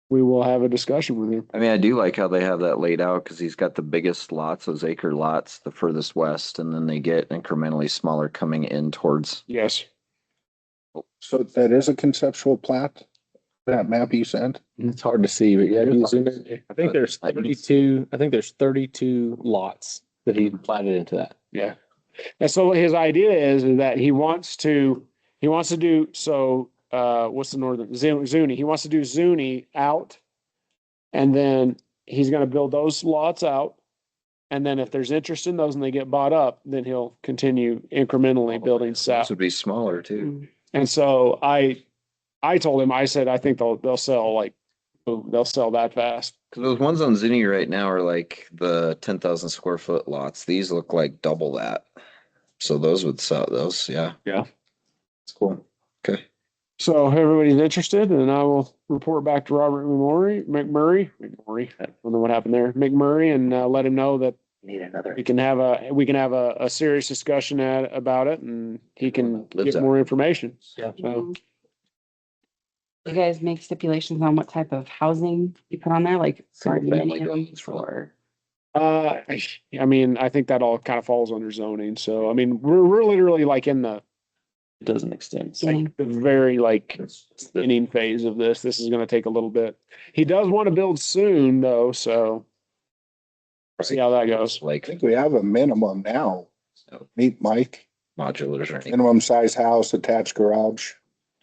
Speaker 1: we will have a discussion with him.
Speaker 8: I mean, I do like how they have that laid out because he's got the biggest lots, those acre lots, the furthest west, and then they get incrementally smaller coming in towards.
Speaker 1: Yes.
Speaker 5: So that is a conceptual plat, that map you sent?
Speaker 4: It's hard to see, but yeah, if you zoom in, I think there's 32 lots that he platted into that.
Speaker 1: Yeah. And so his idea is that he wants to do, so, what's the northern, Zuni, he wants to do Zuni out. And then he's gonna build those lots out. And then if there's interest in those and they get bought up, then he'll continue incrementally building
Speaker 8: Those
Speaker 1: south.
Speaker 8: would be smaller too.
Speaker 1: And so I told him, I said, I think they'll sell like, boom, they'll sell that fast.
Speaker 8: Because those ones on Zinni right now are like the 10,000 square foot lots. These look like double that. So those would sell those. Yeah.
Speaker 1: Yeah.
Speaker 8: It's cool. Okay.
Speaker 1: So everybody's interested and I will report back to Robert McMurray. I don't know what happened there. McMurray and let him know that
Speaker 10: Need another.
Speaker 1: we can have a serious discussion about it and he can
Speaker 8: Lives
Speaker 1: get
Speaker 8: out.
Speaker 1: more information.
Speaker 4: Yeah.
Speaker 1: So,
Speaker 6: You guys make stipulations on what type of housing you put on there, like
Speaker 8: Single family
Speaker 6: condominiums
Speaker 8: buildings for
Speaker 6: or?
Speaker 1: I mean, I think that all kind of falls under zoning. So, I mean, we're literally like in the,
Speaker 9: It doesn't extend.
Speaker 1: like the very like inning phase of this. This is going to take a little bit. He does want to build soon though. So see how that goes.
Speaker 5: I
Speaker 8: Like
Speaker 5: think we have a minimum now. Meet Mike,
Speaker 8: modulars or anything.
Speaker 5: minimum size house, attached garage.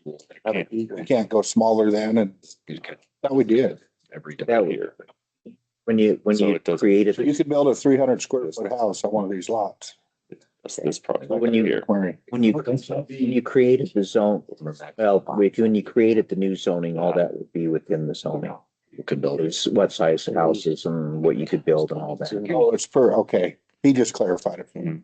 Speaker 5: We can't go smaller than, and that we did.
Speaker 8: Every
Speaker 10: That
Speaker 8: day
Speaker 10: would-
Speaker 8: here.
Speaker 10: When you
Speaker 9: So it doesn't-
Speaker 10: created,
Speaker 5: So you could build a 300 square foot house on one of these lots.
Speaker 9: That's this project
Speaker 10: When you-
Speaker 9: here.
Speaker 5: Query.
Speaker 10: when you created the zone, well, when you created the new zoning, all that would be within the zoning.
Speaker 8: You could build it.
Speaker 10: It's what size houses and what you could build and all that.
Speaker 5: Oh, it's okay. He just clarified it for me.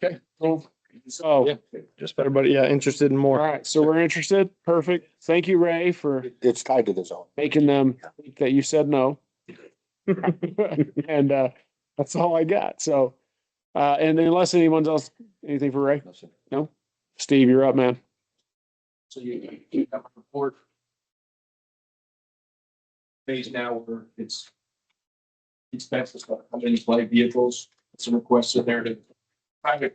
Speaker 1: Okay. Cool. So
Speaker 8: Just better.
Speaker 4: Everybody, yeah, interested in
Speaker 1: all
Speaker 4: more.
Speaker 1: right. So we're interested. Perfect. Thank you, Ray, for
Speaker 5: It's tied to the zone.
Speaker 1: making them think that you said no. And that's all I got. So and unless anyone else, anything for Ray? No? Steve, you're up, man.
Speaker 11: So you have a report. Phase now where it's best to how many light vehicles, some requests in there to kind of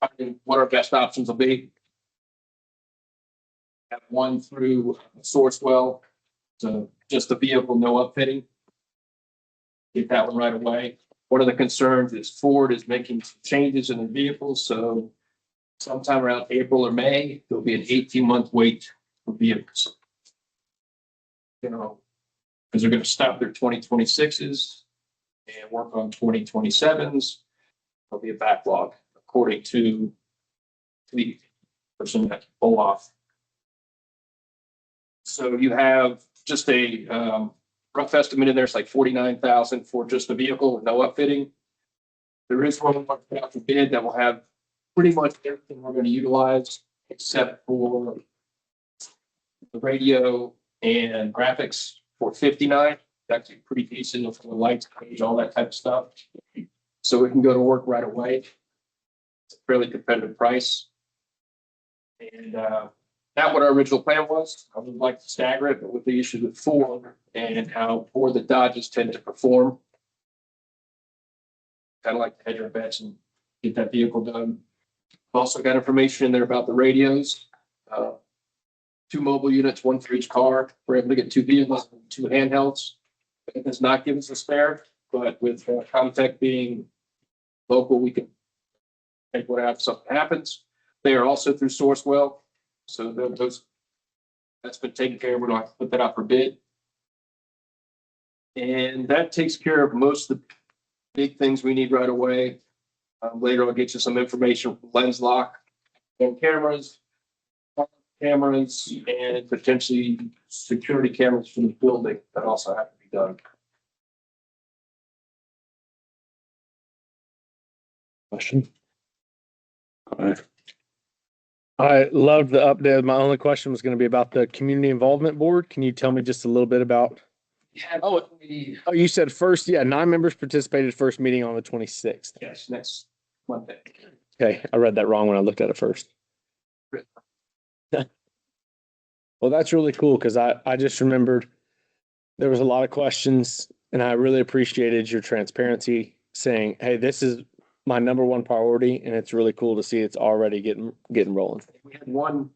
Speaker 11: find what our best options will be. Have one through Sourcewell, so just the vehicle, no upfitting. Get that one right away. One of the concerns is Ford is making some changes in the vehicles, so sometime around April or May, there'll be an 18-month wait for vehicles. You know, because they're gonna stop their 2026s and work on 2027s. There'll be a backlog according to the person that can pull off. So you have just a rough estimate in there, it's like 49,000 for just the vehicle with no upfitting. There is one out for bid that will have pretty much everything we're gonna utilize except for the radio and graphics for 59. actually pretty decent with the lights, cage, all that type of stuff. So it can go to work right away. It's a fairly competitive price. And not what our original plan was. I would like to stagger it, but with the issue with Ford and how Ford the Dodges tend to perform. Kind of like to hedge our bets and get that vehicle done. Also got information in there about the radios. 2 mobile units, 1 for each car. We're able to get 2 vehicles, 2 handhelds. It does not give us a spare, but with Comtech being local, we can take what out if something happens. They are also through Sourcewell. So that's been taken care of. We don't have to put that out for bid. And that takes care of most of the big things we need right away. Later, I'll get you some information from Lens Lock and cameras, and potentially security cameras for the building that also have to be done.
Speaker 4: Question? I loved the update. My only question was going to be about the community involvement board. Can you tell me just a little bit about? Oh, you said first, yeah, 9 members participated first meeting on the 26th.
Speaker 11: Yes, next Monday.
Speaker 4: Okay, I read that wrong when I looked at it first. Well, that's really cool because I just remembered there was a lot of questions and I really appreciated your transparency saying, hey, this is my number 1 priority, and it's really cool to see it's already getting rolling.
Speaker 11: We had one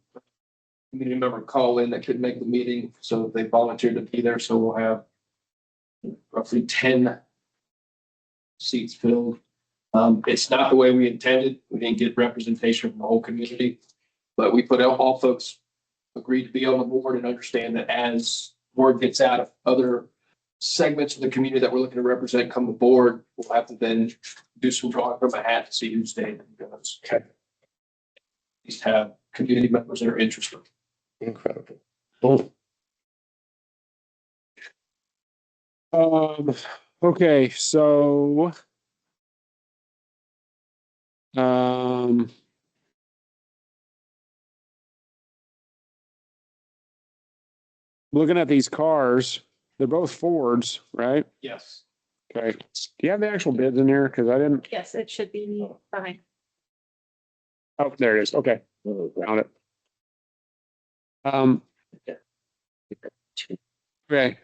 Speaker 11: community member call in that couldn't make the meeting, so they volunteered to be there. So we'll have roughly 10 seats filled. It's not the way we intended. We didn't get representation from the whole community, but we put out all folks agreed to be on the board and understand that as word gets out of other segments of the community that we're looking to represent come aboard, we'll have to then do some drawing from a hat to see who stayed. Okay. At least have community members that are interested.
Speaker 4: Incredible. Cool.
Speaker 1: Okay, so looking at these cars, they're both Fords, right?
Speaker 11: Yes.
Speaker 1: Okay. Do you have the actual bids in there? Because I didn't.
Speaker 2: Yes, it should be fine.
Speaker 1: Oh, there it is. Okay. Found it. Okay.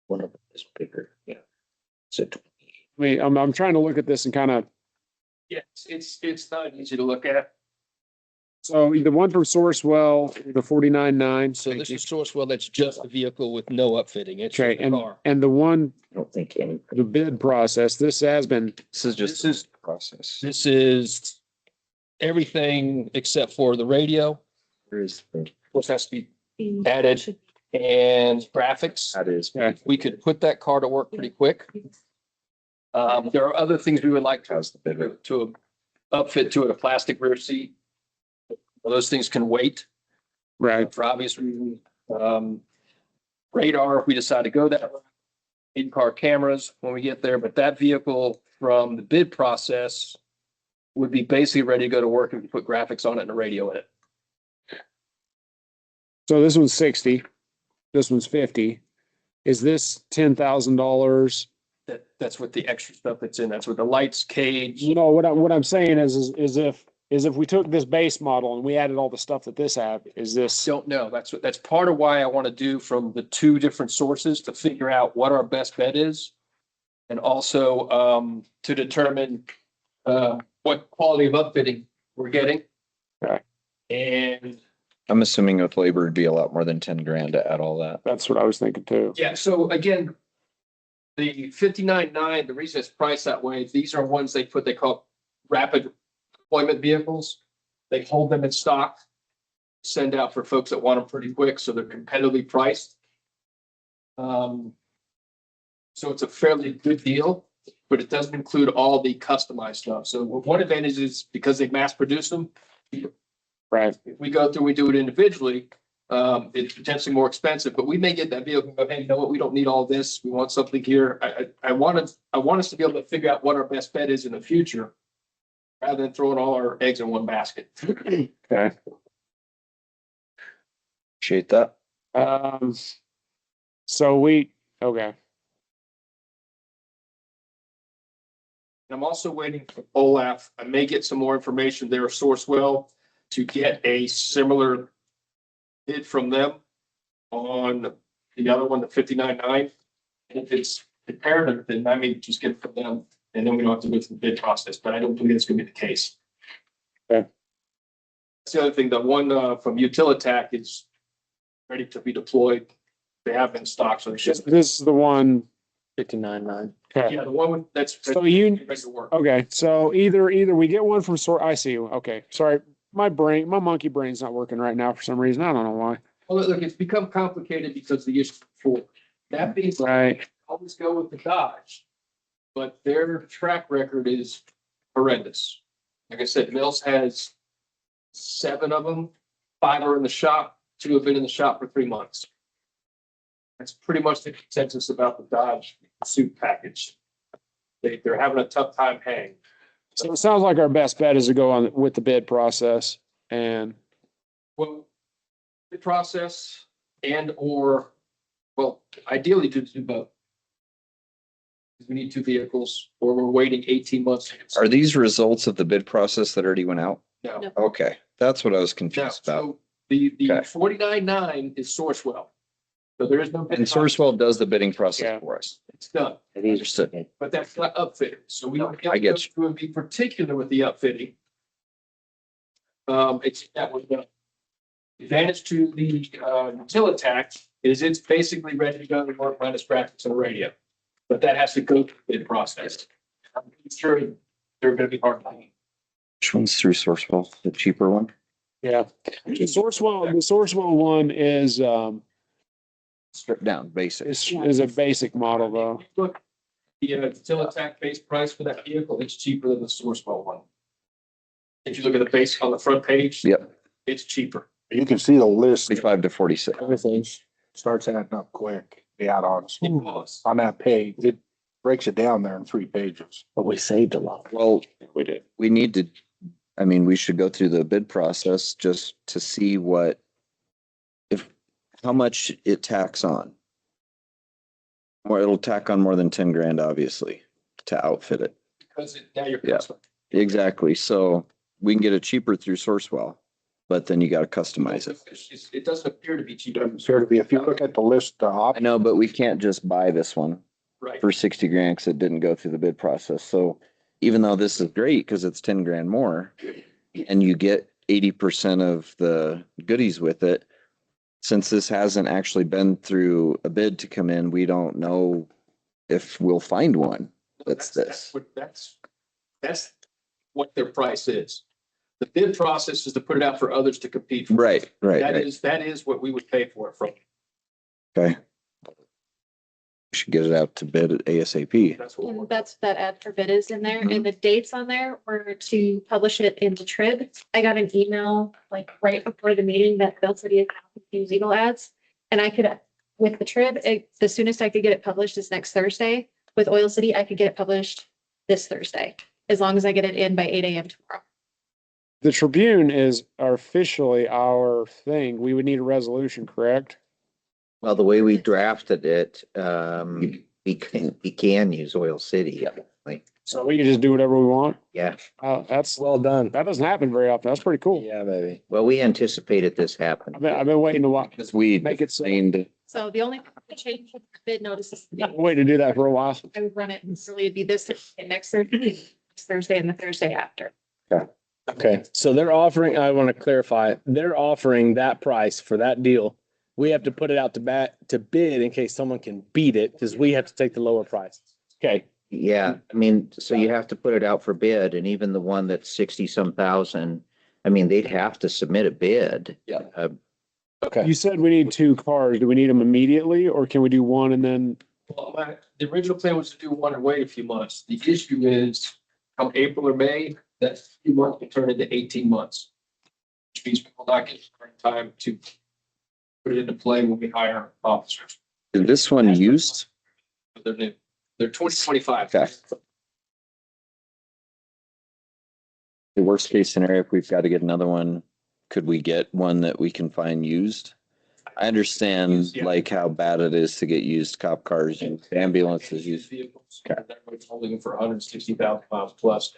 Speaker 10: One of them is bigger, yeah. So
Speaker 1: I'm trying to look at this and kind of.
Speaker 11: Yes, it's not easy to look at.
Speaker 1: So the one from Sourcewell, the 49.9.
Speaker 12: So this is Sourcewell, that's just the vehicle with no upfitting. It's
Speaker 1: Okay,
Speaker 12: just the car.
Speaker 1: and the one,
Speaker 10: I don't think any.
Speaker 1: the bid process, this has been,
Speaker 8: This is just
Speaker 12: This is-
Speaker 8: a process.
Speaker 12: This is everything except for the radio,
Speaker 8: There is,
Speaker 12: which has to be added, and graphics.
Speaker 8: that is.
Speaker 12: We could put that car to work pretty quick. There are other things we would like
Speaker 8: How's the bid?
Speaker 12: to upfit to it, a plastic rear seat. Well, those things can wait
Speaker 1: right,
Speaker 12: for obvious reasons. Radar, if we decide to go that route. In-car cameras when we get there, but that vehicle from the bid process would be basically ready to go to work if you put graphics on it and a radio in it.
Speaker 1: so this one's 60, this one's 50. Is this $10,000?
Speaker 12: That's with the extra stuff that's in. That's with the lights, cage.
Speaker 1: You know, what I'm saying is if we took this base model and we added all the stuff that this had, is this?
Speaker 12: Don't know. That's part of why I want to do from the 2 different sources to figure out what our best bet is. And also to determine what quality of upfitting we're getting.
Speaker 1: Okay.
Speaker 12: And
Speaker 8: I'm assuming with labor it'd be a lot more than 10 grand to add all that.
Speaker 1: That's what I was thinking too.
Speaker 11: Yeah, so again, the 59.9, the reason it's priced that way, these are ones they call rapid deployment vehicles. They hold them in stock, send out for folks that want them pretty quick, so they're competitively priced. So it's a fairly good deal, but it doesn't include all the customized stuff. So one advantage is because they mass produce them.
Speaker 1: Right.
Speaker 11: If we go through, we do it individually, it's potentially more expensive, but we may get that vehicle and go, hey, you know what, we don't need all this. We want something here. I want us to be able to figure out what our best bet is in the future rather than throwing all our eggs in one basket.
Speaker 1: Okay.
Speaker 8: Appreciate that.
Speaker 4: So okay.
Speaker 12: I'm also waiting for Olaf. I may get some more information there, Sourcewell, to get a similar bid from them on the other one, the 59.9. And if it's comparative, then I may just get it from them, and then we don't have to go through the bid process, but I don't believe it's gonna be the case.
Speaker 4: Okay.
Speaker 12: That's the other thing, the one from Utilitac is ready to be deployed. They have been stocked, so it's just,
Speaker 4: This is the one.
Speaker 7: 59.9.
Speaker 4: Okay.
Speaker 12: yeah, the one that's
Speaker 4: So you,
Speaker 12: ready to work.
Speaker 4: okay, so either we get one from I see you. Okay, sorry. My monkey brain's not working right now for some reason. I don't know why.
Speaker 12: Well, look, it's become complicated because of the issue before. That being said,
Speaker 4: Right.
Speaker 12: always go with the Dodge, but their track record is horrendous. Like I said, Mills has 7 of them, 5 are in the shop, 2 have been in the shop for 3 months. That's pretty much the consensus about the Dodge suit package. They're having a tough time hanging.
Speaker 4: So it sounds like our best bet is to go on with the bid process and
Speaker 12: Well, the process and or, well, ideally to do both. Because we need 2 vehicles, or we're waiting 18 months.
Speaker 8: Are these results of the bid process that already went out?
Speaker 12: No.
Speaker 2: No.
Speaker 8: Okay, that's what I was
Speaker 12: No,
Speaker 8: confused about.
Speaker 12: so the
Speaker 8: Okay.
Speaker 12: 49.9 is Sourcewell. So there is no. bid
Speaker 8: And Sourcewell does the bidding process
Speaker 4: Yeah.
Speaker 8: for us.
Speaker 12: It's done,
Speaker 10: It is-
Speaker 8: Understood.
Speaker 12: but that's not upfitted. So we have
Speaker 8: I get
Speaker 12: to be particular with the upfitting. It's that was the advantage to the Utilitac is it's basically ready to go to work minus graphics and radio. But that has to go through the bid process. I'm sure they're gonna be hard to find.
Speaker 8: Which one's through Sourcewell, the cheaper one?
Speaker 4: yeah. The Sourcewell one is
Speaker 8: Stripped down, basic.
Speaker 4: is a basic model though.
Speaker 12: Look, the Utilitac base price for that vehicle, it's cheaper than the Sourcewell one. If you look at the base on the front page.
Speaker 8: Yep,
Speaker 12: It's cheaper.
Speaker 5: You can see the list
Speaker 8: 45 to 46.
Speaker 5: everything starts adding up quick, the add-ons.
Speaker 12: It was.
Speaker 5: On that page, it breaks it down there in 3 pages.
Speaker 10: But we saved a lot.
Speaker 8: Well,
Speaker 4: We did.
Speaker 8: we need to, I mean, we should go through the bid process just to see how much it tacks on. More, it'll tack on more than 10 grand, obviously, to outfit it.
Speaker 12: Because now you're.
Speaker 8: Yeah. Exactly. So we can get it cheaper through Sourcewell, but then you got to customize it.
Speaker 12: It doesn't appear to be cheaper.
Speaker 5: Sure to be, if you look at the list,
Speaker 8: I know, but we can't just buy this one
Speaker 12: Right.
Speaker 8: for 60 grand because it didn't go through the bid process. So even though this is great because it's 10 grand more and you get 80% of the goodies with it, since this hasn't actually been through a bid to come in, we don't know if we'll find one that's this.
Speaker 12: That's what their price is. The bid process is to put it out for others to compete for.
Speaker 8: Right, right,
Speaker 12: That
Speaker 8: right.
Speaker 12: is what we would pay for it from.
Speaker 8: Okay. We should get it out to bid at ASAP.
Speaker 12: That's what.
Speaker 2: And that's that ad for bid is in there, and the dates on there were to publish it in the Trib. I got an email like right before the meeting that Bill said he had used legal ads. And I could, with the Trib, the soonest I could get it published is next Thursday. With Oil City, I could get it published this Thursday, as long as I get it in by 8 a.m. tomorrow.
Speaker 4: The Tribune is officially our thing. We would need a resolution, correct?
Speaker 10: Well, the way we drafted it, we can use Oil City. Like,
Speaker 4: So we can just do whatever we want.
Speaker 10: yeah,
Speaker 4: That's well done. That doesn't happen very often. That's pretty cool.
Speaker 10: yeah, baby. Well, we anticipated this happening.
Speaker 4: I've been waiting to watch.
Speaker 8: Because we
Speaker 4: Make it so.
Speaker 8: explained,
Speaker 2: So the only change with the bid notice is
Speaker 4: I've been waiting to do that for a while.
Speaker 2: I would run it, so it'd be this Thursday, next Thursday, and the Thursday after.
Speaker 4: Okay, so they're offering, I want to clarify, they're offering that price for that deal. We have to put it out to bid in case someone can beat it, because we have to take the lower price. Okay,
Speaker 10: Yeah, I mean, so you have to put it out for bid, and even the one that's 60-some thousand, I mean, they'd have to submit a bid.
Speaker 8: Yeah.
Speaker 10: Okay.
Speaker 4: you said we need 2 cars. Do we need them immediately or can we do one and then?
Speaker 12: Well, the original plan was to do one and wait a few months. The issue is come April or May, that few months will turn into 18 months. Which means we will not get time to put it into play when we hire officers.
Speaker 8: is this one used?
Speaker 12: They're new. They're 2025.
Speaker 8: Okay. The worst case scenario, if we've got to get another one, could we get one that we can find used? I understand
Speaker 12: Yeah.
Speaker 8: like how bad it is to get used cop cars and ambulances used.
Speaker 12: Vehicles. Everybody's holding them for 160,000 miles plus.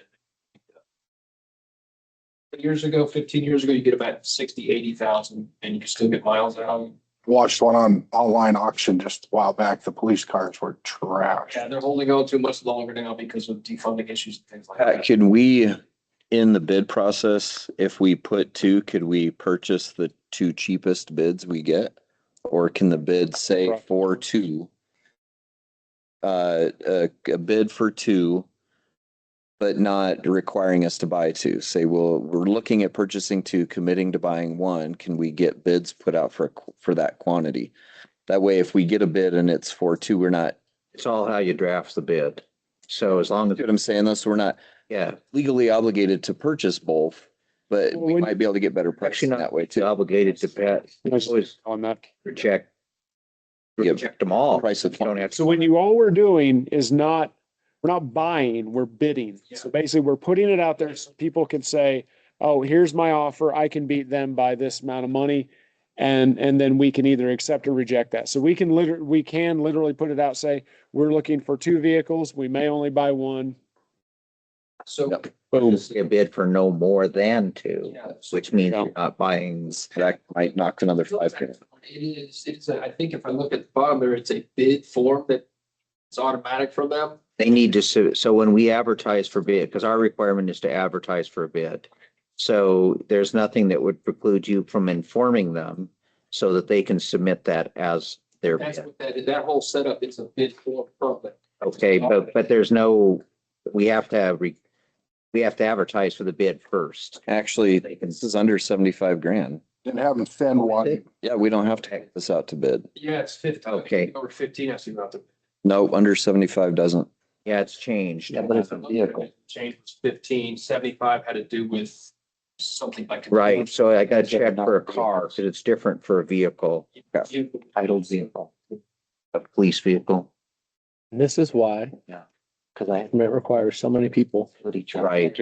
Speaker 12: Years ago, 15 years ago, you get about 60, 80,000 and you can still get miles out of them.
Speaker 5: Watched one on online auction just a while back. The police cars were trash.
Speaker 12: Yeah, they're holding on to much longer now because of defunding issues and things like
Speaker 8: Pat,
Speaker 12: that.
Speaker 8: can we, in the bid process, if we put two, could we purchase the two cheapest bids we get? Or can the bid say for two? A bid for two, but not requiring us to buy two. Say, well, we're looking at purchasing two, committing to buying one. Can we get bids put out for that quantity? That way, if we get a bid and it's for two, we're not,
Speaker 10: It's all how you draft the bid. So as long as,
Speaker 8: see what I'm saying? Though, so we're not
Speaker 10: yeah,
Speaker 8: legally obligated to purchase both, but we might be able to get better
Speaker 10: actually
Speaker 8: pricing
Speaker 10: not
Speaker 8: that way too.
Speaker 10: obligated to pay, always
Speaker 4: On that.
Speaker 10: reject.
Speaker 8: Yep.
Speaker 10: Reject them all.
Speaker 8: Price of
Speaker 10: You don't have to.
Speaker 4: So when you, all we're doing is not, we're not buying, we're bidding. So basically we're putting it out there so people can say, oh, here's my offer. I can beat them by this amount of money. And then we can either accept or reject that. So we can literally put it out, say, we're looking for two vehicles. We may only buy one.
Speaker 12: So,
Speaker 4: Boom.
Speaker 10: Say a bid for no more than two,
Speaker 12: yeah,
Speaker 10: which means you're not buying.
Speaker 8: That might knock another $5,000.
Speaker 12: it's, I think if I look at the bottom there, it's a bid form that it's automatic from them.
Speaker 10: They need to, so when we advertise for bid, because our requirement is to advertise for a bid. So there's nothing that would preclude you from informing them so that they can submit that as their
Speaker 12: That's
Speaker 10: bid.
Speaker 12: what that whole setup is, a bid form from them.
Speaker 10: Okay, but there's no, we have to advertise for the bid first.
Speaker 8: Actually,
Speaker 10: They can-
Speaker 8: this is under 75 grand.
Speaker 5: Didn't have them send one.
Speaker 8: Yeah, we don't have to take this out to bid.
Speaker 12: Yeah, it's 15.
Speaker 10: Okay.
Speaker 12: Over 15, I see about the.
Speaker 8: No, under 75 doesn't.
Speaker 10: Yeah, it's changed.
Speaker 12: Change was 15, 75 had to do with something like.
Speaker 10: Right, so I got to check for a car, because it's different for a vehicle,
Speaker 3: Titled vehicle.
Speaker 10: a police vehicle.
Speaker 4: And this is why.
Speaker 3: Yeah.
Speaker 4: Cause I, it requires so many people.
Speaker 10: Right.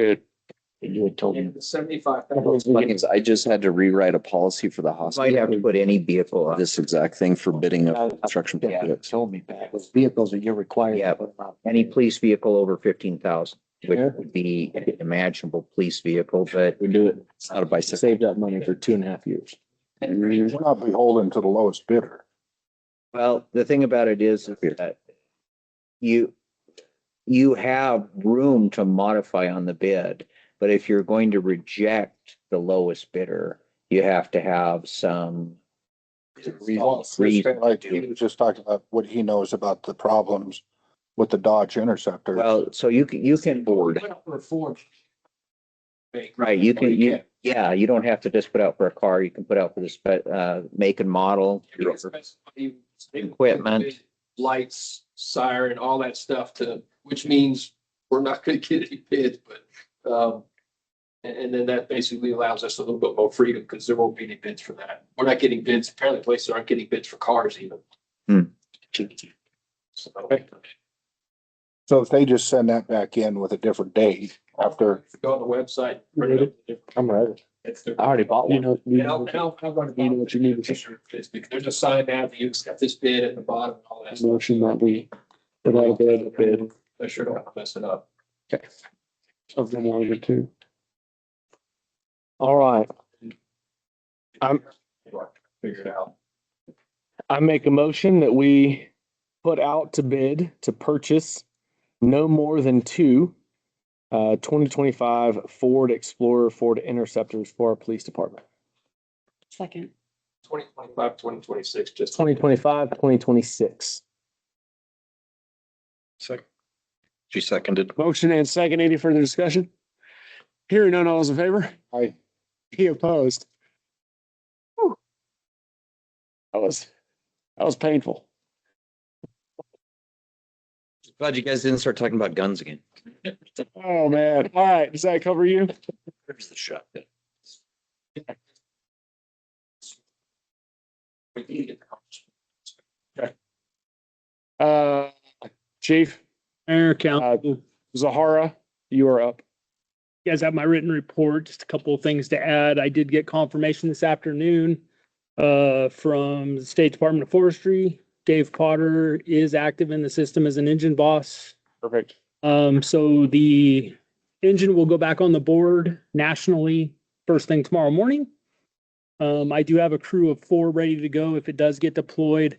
Speaker 3: You had told me.
Speaker 12: The 75.
Speaker 8: Funny is I just had to rewrite a policy for the
Speaker 10: Might
Speaker 8: hospital.
Speaker 10: have to put any vehicle on.
Speaker 8: This exact thing for bidding of construction
Speaker 3: Yeah,
Speaker 8: projects.
Speaker 3: told me back. Those vehicles that you're required.
Speaker 10: Yeah.
Speaker 3: to put them out.
Speaker 10: Any police vehicle over 15,000, which
Speaker 4: Yeah.
Speaker 10: would be an imaginable police vehicle, but
Speaker 4: We do it.
Speaker 8: It's not a bicycle.
Speaker 4: Saved up money for 2.5 years.
Speaker 5: We're not beholden to the lowest bidder.
Speaker 10: well, the thing about it is that you have room to modify on the bid, but if you're going to reject the lowest bidder, you have to have some reason.
Speaker 5: Like he was just talking about what he knows about the problems with the Dodge Interceptor.
Speaker 10: Well, so you can board,
Speaker 12: For a form.
Speaker 10: right? Yeah, you don't have to just put out for a car. You can put out for the make and model, equipment.
Speaker 12: Lights, siren, all that stuff which means we're not gonna get any bids, but, and then that basically allows us a little bit more freedom because there won't be any bids for that. We're not getting bids, apparently places aren't getting bids for cars even. So,
Speaker 5: So if they just send that back in with a different date after,
Speaker 12: if you go on the website.
Speaker 4: I'm ready.
Speaker 12: It's the.
Speaker 4: I already bought one.
Speaker 12: And I'm gonna.
Speaker 4: You know what you need to
Speaker 12: Because there's a sign now that you've got this bid at the bottom and all that stuff.
Speaker 4: Motion that we. Put out a bid.
Speaker 12: I sure don't want to mess it up.
Speaker 4: Okay. Of them over too. All right.
Speaker 12: Figure it out.
Speaker 4: I make a motion that we put out to bid to purchase no more than two 2025 Ford Explorer, Ford Interceptors for our police department.
Speaker 6: Second.
Speaker 12: 2025, 2026, just.
Speaker 4: 2025, 2026.
Speaker 8: She seconded.
Speaker 4: Motion and second. Any further discussion? Hearing none, all those in favor?
Speaker 5: Aye.
Speaker 4: He opposed. Whew. That was painful.
Speaker 3: Glad you guys didn't start talking about guns again.
Speaker 4: Oh, man. All right. Does that cover you?
Speaker 3: There's the shotgun.
Speaker 4: Chief,
Speaker 7: Mayor, council,
Speaker 4: Zahara, you are up.
Speaker 7: you guys have my written report, just a couple of things to add. I did get confirmation this afternoon from the State Department of Forestry. Dave Potter is active in the system as an engine boss.
Speaker 4: Perfect.
Speaker 7: So the engine will go back on the board nationally first thing tomorrow morning. I do have a crew of 4 ready to go if it does get deployed.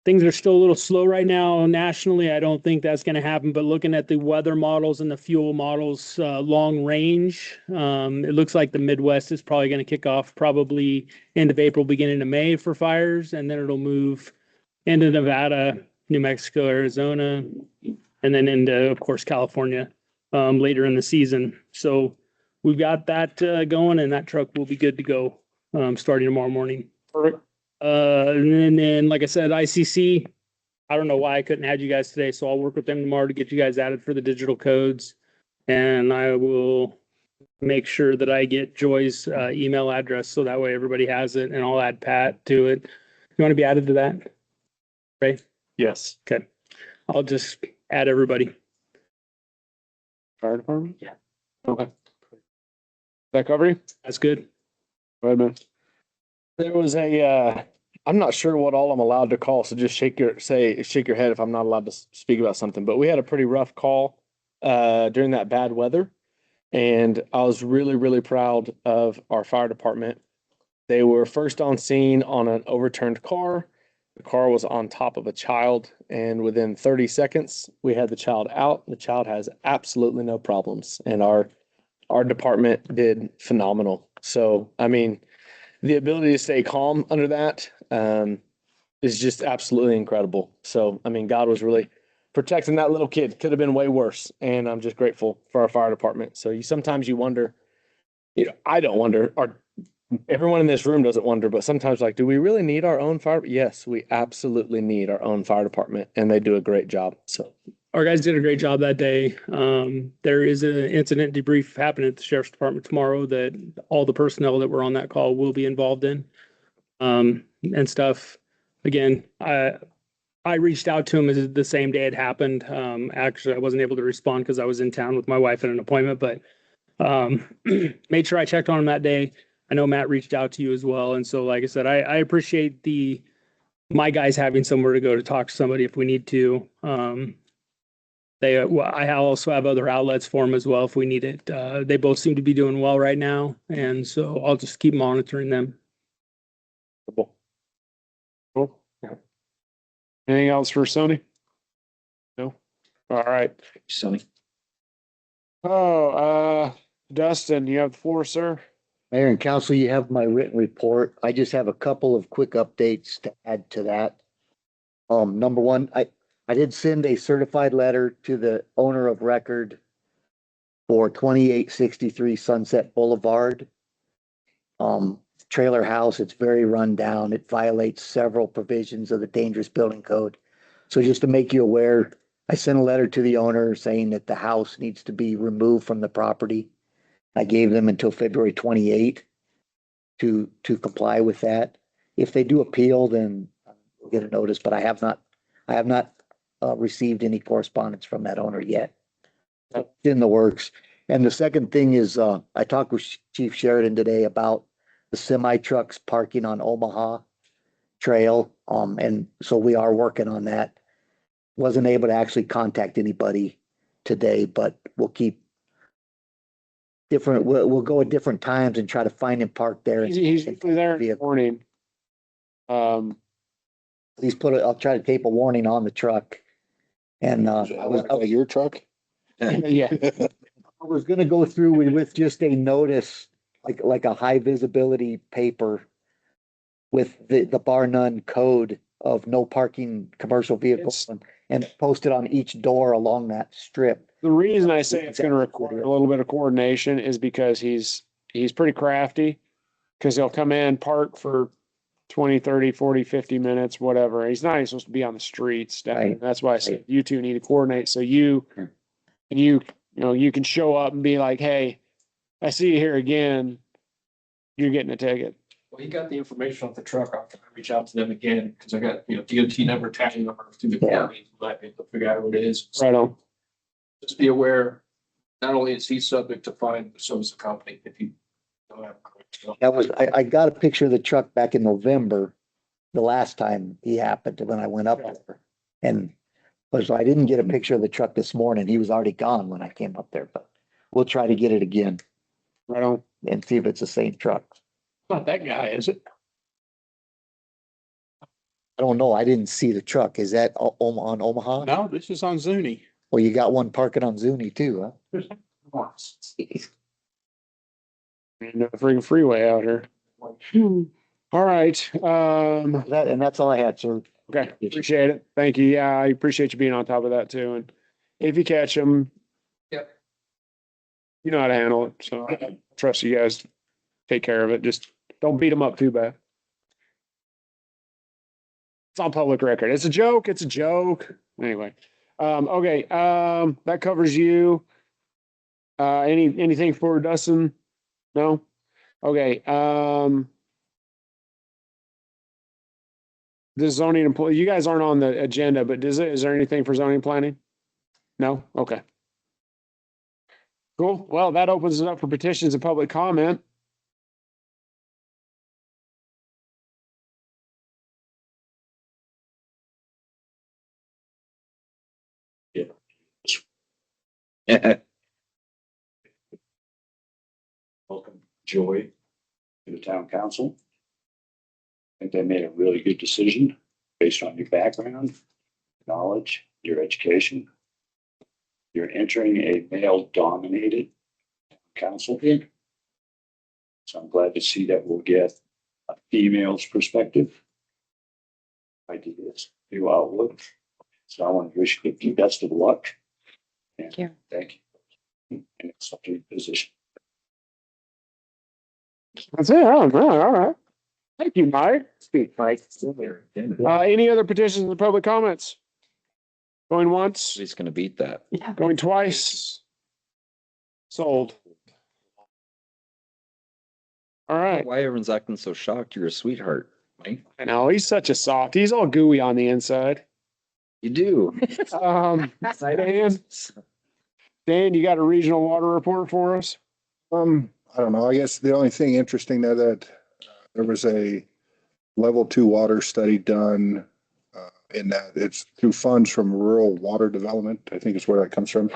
Speaker 7: Things are still a little slow right now nationally. I don't think that's going to happen, but looking at the weather models and the fuel models, long range, it looks like the Midwest is probably going to kick off probably end of April, beginning of May for fires, and then it'll move into Nevada, New Mexico, Arizona, and then into, of course, California, later in the season. So we've got that, going, and that truck will be good to go, starting tomorrow morning.
Speaker 4: Perfect.
Speaker 7: And then, like I said, ICC, I don't know why I couldn't add you guys today, so I'll work with them tomorrow to get you guys added for the digital codes. And I will make sure that I get Joy's email address so that way everybody has it, and I'll add Pat to it. You want to be added to that? Right?
Speaker 4: Yes.
Speaker 7: Okay. I'll just add everybody.
Speaker 4: Fire department?
Speaker 7: Yeah.
Speaker 4: Okay. That cover you?
Speaker 7: That's good.
Speaker 4: Go ahead, man. There was I'm not sure what all I'm allowed to call, so just shake your head if I'm not allowed to speak about something. But we had a pretty rough call during that bad weather, and I was really, really proud of our fire department. They were first on scene on an overturned car. The car was on top of a child, and within 30 seconds, we had the child out. The child has absolutely no problems, and our department did phenomenal. So, I mean, the ability to stay calm under that is just absolutely incredible. So, I mean, God was really protecting that little kid. Could have been way worse, and I'm just grateful for our fire department. So, sometimes you wonder, I don't wonder, or everyone in this room doesn't wonder, but sometimes like, do we really need our own fire? Yes, we absolutely need our own fire department, and they do a great job. So,
Speaker 7: Our guys did a great job that day. There is an incident debrief happening at the sheriff's department tomorrow that all the personnel that were on that call will be involved in. And stuff. Again, I reached out to him as the same day it happened. Actually, I wasn't able to respond because I was in town with my wife at an appointment, but made sure I checked on him that day. I know Matt reached out to you as well. And so, like I said, I appreciate my guys having somewhere to go to talk to somebody if we need to. I also have other outlets for them as well if we need it. They both seem to be doing well right now, and so I'll just keep monitoring them.
Speaker 4: cool. Yeah. Anything else for Sony? No? All right.
Speaker 10: Sonny.
Speaker 4: Oh, Dustin, you have the floor, sir.
Speaker 13: Mayor and council, you have my written report. I just have a couple of quick updates to add to that. Number one, I did send a certified letter to the owner of record for 2863 Sunset Boulevard. Trailer house, it's very run down. It violates several provisions of the dangerous building code. So just to make you aware, I sent a letter to the owner saying that the house needs to be removed from the property. I gave them until February 28th to comply with that. If they do appeal, then we'll get a notice, but I have not received any correspondence from that owner yet. It's in the works. And the second thing is, I talked with Chief Sheridan today about the semi trucks parking on Omaha Trail. And so we are working on that. Wasn't able to actually contact anybody today, but we'll keep we'll go at different times and try to find him parked there.
Speaker 4: He's usually there in the morning.
Speaker 13: Please I'll try to tape a warning on the truck. And I was
Speaker 5: Your truck?
Speaker 4: Yeah.
Speaker 13: I was gonna go through with just a notice, like a high visibility paper with the bar none code of no parking commercial vehicles and post it on each door along that strip.
Speaker 4: The reason I say it's gonna require a little bit of coordination is because he's pretty crafty. Cause he'll come in, park for 20, 30, 40, 50 minutes, whatever. He's not even supposed to be on the streets.
Speaker 13: Right.
Speaker 4: That's why I said you two need to coordinate. So you can show up and be like, hey, I see you here again. You're getting a ticket.
Speaker 11: Well, he got the information off the truck. I'll reach out to them again because I got, DOT number, tag number through the county. Might be able to figure out who it is.
Speaker 4: Right on.
Speaker 11: Just be aware, not only is he subject to fine, but so is the company if you don't have.
Speaker 13: I got a picture of the truck back in November, the last time he happened, when I went up there. And so I didn't get a picture of the truck this morning. He was already gone when I came up there, but we'll try to get it again
Speaker 4: Right on.
Speaker 13: and see if it's the same truck.
Speaker 4: Not that guy, is it?
Speaker 13: I don't know. I didn't see the truck. Is that on Omaha?
Speaker 4: No, this is on Zuni.
Speaker 13: Well, you got one parking on Zuni too, huh?
Speaker 4: And the freaking freeway out here. All right.
Speaker 13: And that's all I had, sir.
Speaker 4: Okay, appreciate it. Thank you. Yeah, I appreciate you being on top of that too. And if you catch them,
Speaker 12: Yep.
Speaker 4: you know how to handle it. So I trust you guys to take care of it. Just don't beat them up too bad. It's on public record. It's a joke. It's a joke. Anyway, okay. That covers you. Anything for Dustin? No. Okay. The zoning employee, you guys aren't on the agenda, but is there anything for zoning planning? No? Okay. Cool. Well, that opens it up for petitions and public comment.
Speaker 14: Welcome, Joy, to the town council. I think they made a really good decision based on your background, knowledge, your education. You're entering a male-dominated council. So I'm glad to see that we'll get a female's perspective. Ideas, new outlook. So I want to wish you the best of luck.
Speaker 6: Thank you.
Speaker 14: Thank you. And it's up to your position.
Speaker 4: That's it. Oh, all right. Thank you, Mike.
Speaker 13: Speak, Mike.
Speaker 4: Any other petitions and public comments? Going once,
Speaker 8: He's gonna beat that.
Speaker 4: going twice. Sold. All right.
Speaker 8: Why everyone's acting so shocked? You're a sweetheart, Mike.
Speaker 4: I know he's such a soft. He's all gooey on the inside.
Speaker 8: You do.
Speaker 4: Dan, you got a regional water report for us?
Speaker 5: I don't know. I guess the only thing interesting there that there was a level 2 water study done in that it's through funds from rural water development. I think is where that comes from.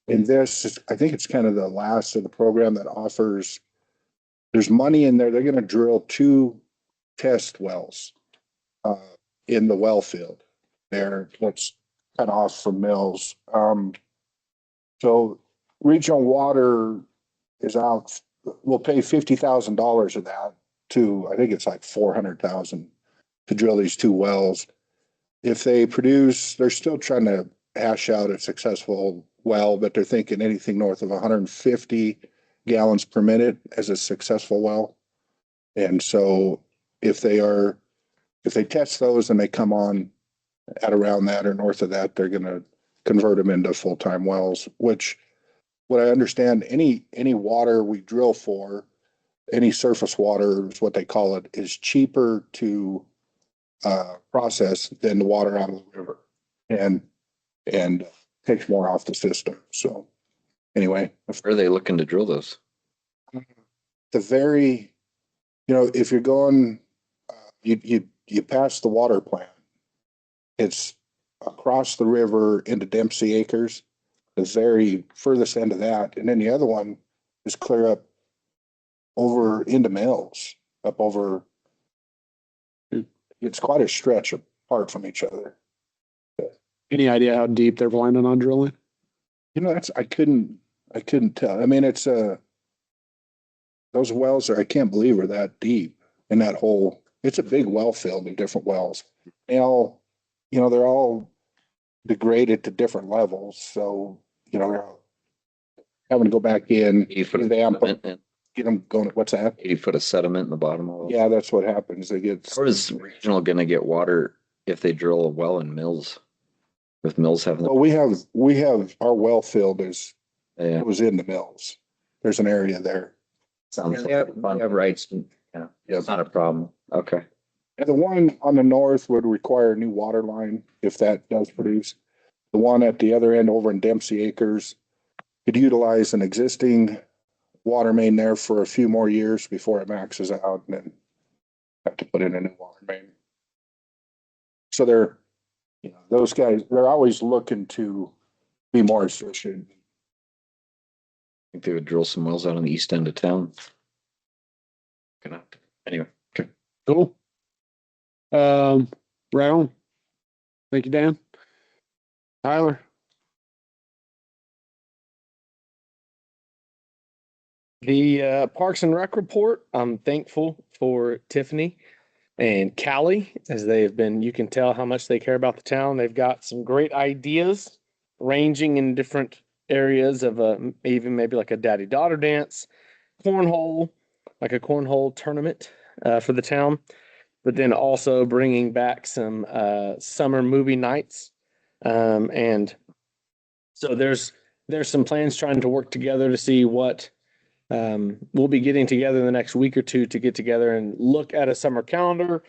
Speaker 5: And this, I think it's kind of the last of the program that offers, there's money in there. They're going to drill 2 test wells in the well field there. That's kind of off from Mills. So regional water is out, we'll pay $50,000 of that to, I think it's like 400,000 to drill these 2 wells. If they produce, they're still trying to hash out a successful well, but they're thinking anything north of 150 gallons per minute as a successful well. And so if they test those and they come on at around that or north of that, they're going to convert them into full-time wells, which what I understand, any water we drill for, any surface water is what they call it, is cheaper to process than the water out of the river and takes more off the system. So anyway.
Speaker 8: Where are they looking to drill those?
Speaker 5: If you're going, you pass the water plant, it's across the river into Dempsey Acres, the very furthest end of that. And then the other one is clear up over into Mills, up over. It's quite a stretch apart from each other.
Speaker 4: Any idea how deep they're planning on drilling?
Speaker 5: I couldn't tell. I mean, it's those wells I can't believe are that deep in that hole. It's a big well field of different wells. They're all degraded to different levels. So, they're having to go back in, get them going. What's that?
Speaker 8: 80 foot of sediment in the bottom of it.
Speaker 5: Yeah, that's what happens. They get.
Speaker 8: How is regional gonna get water if they drill a well in Mills? With Mills having.
Speaker 5: Well, we have our well field it was in the Mills. There's an area there.
Speaker 10: Sounds like fun. Have rights. Yeah, it's not a problem.
Speaker 8: Okay.
Speaker 5: And the one on the north would require a new water line if that does produce. The one at the other end over in Dempsey Acres could utilize an existing water main there for a few more years before it maxes out and then have to put in a new water main. So they're, those guys, they're always looking to be more efficient.
Speaker 8: I think they would drill some wells out on the east end of town. Anyway, okay.
Speaker 15: Cool. Right on. Thank you, Dan. Tyler.
Speaker 4: The Parks and Rec report, I'm thankful for Tiffany and Callie, as they have been, you can tell how much they care about the town. They've got some great ideas ranging in different areas of even maybe like a daddy-daughter dance, cornhole, like a cornhole tournament for the town, but then also bringing back some summer movie nights. And so there's some plans trying to work together to see what we'll be getting together in the next week or two to get together and look at a summer calendar.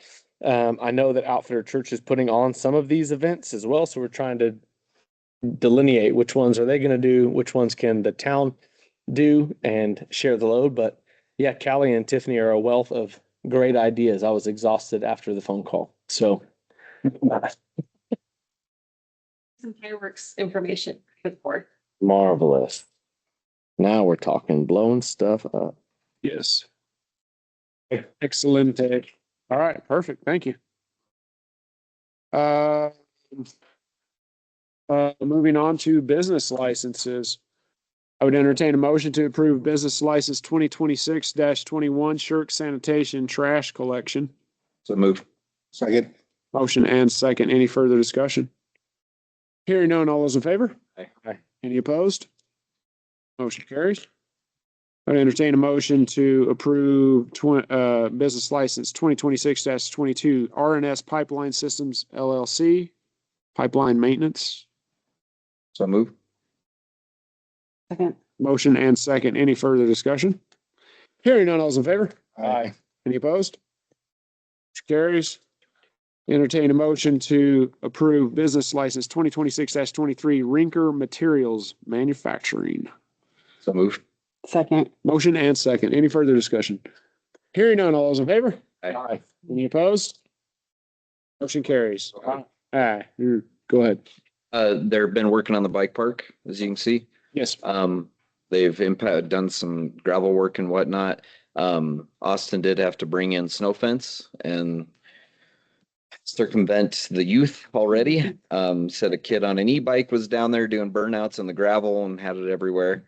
Speaker 4: I know that Outfitter Church is putting on some of these events as well. So we're trying to delineate which ones are they going to do, which ones can the town do and share the load. But yeah, Callie and Tiffany are a wealth of great ideas. I was exhausted after the phone call. So
Speaker 2: Some fireworks information for the board.
Speaker 4: marvelous. Now we're talking blowing stuff up.
Speaker 15: Yes. Excellent. All right, perfect. Thank you. Moving on to business licenses. I would entertain a motion to approve business license 2026-21 Shirk Sanitation Trash Collection.
Speaker 8: So move.
Speaker 5: Second.
Speaker 15: Motion and second. Any further discussion? Hearing none, all those in favor?
Speaker 8: Aye.
Speaker 15: Any opposed? Motion carries. I entertain a motion to approve business license 2026-22 RNS Pipeline Systems LLC, pipeline maintenance.
Speaker 8: So move.
Speaker 6: Second.
Speaker 15: Motion and second. Any further discussion? Hearing none, all those in favor?
Speaker 5: Aye.
Speaker 15: Any opposed? Motion carries. Entertain a motion to approve business license 2026-23 Rinker Materials Manufacturing.
Speaker 8: So move.
Speaker 6: Second.
Speaker 15: Motion and second. Any further discussion? Hearing none, all those in favor?
Speaker 8: Aye.
Speaker 15: Any opposed? Motion carries. Aye. Go ahead.
Speaker 8: They've been working on the bike park, as you can see.
Speaker 15: Yes.
Speaker 8: They've done some gravel work and whatnot. Austin did have to bring in snow fence and circumvent the youth already. Said a kid on an e-bike was down there doing burnouts on the gravel and had it everywhere.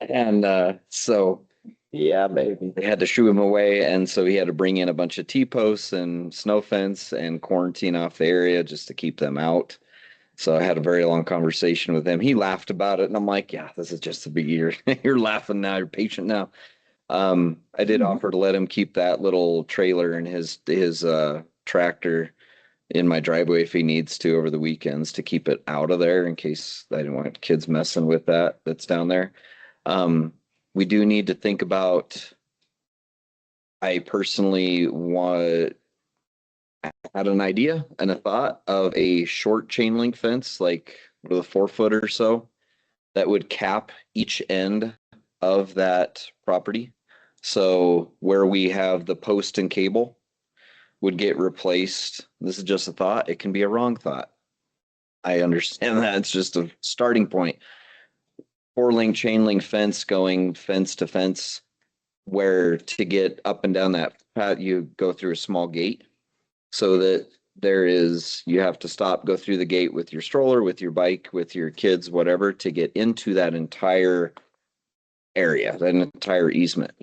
Speaker 8: And so yeah, baby, they had to shoo him away, and so he had to bring in a bunch of T-posts and snow fence and quarantine off the area just to keep them out. So I had a very long conversation with him. He laughed about it, and I'm like, yeah, this is just a big year. You're laughing now, you're patient now. I did offer to let him keep that little trailer and his tractor in my driveway if he needs to over the weekends to keep it out of there in case I didn't want kids messing with that's down there. We do need to think about, I personally had an idea and a thought of a short chain link fence, like with a 4 foot or so, that would cap each end of that property. So where we have the post and cable would get replaced. This is just a thought. It can be a wrong thought. I understand that. It's just a starting point. 4-link chain link fence going fence to fence, where to get up and down that path, you go through a small gate so that you have to stop, go through the gate with your stroller, with your bike, with your kids, whatever, to get into that entire area, that entire easement.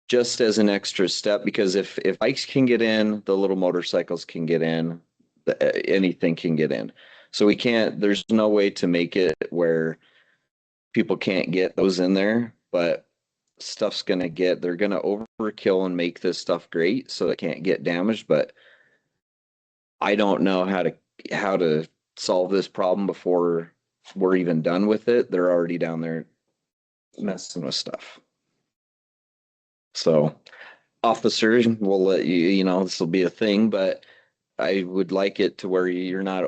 Speaker 8: Just as an extra step, because if bikes can get in, the little motorcycles can get in, anything can get in. So there's no way to make it where people can't get those in there, but they're gonna overkill and make this stuff great so it can't get damaged. But I don't know how to solve this problem before we're even done with it. They're already down there messing with stuff. So officers, we'll let you, this will be a thing, but I would like it to where you're not,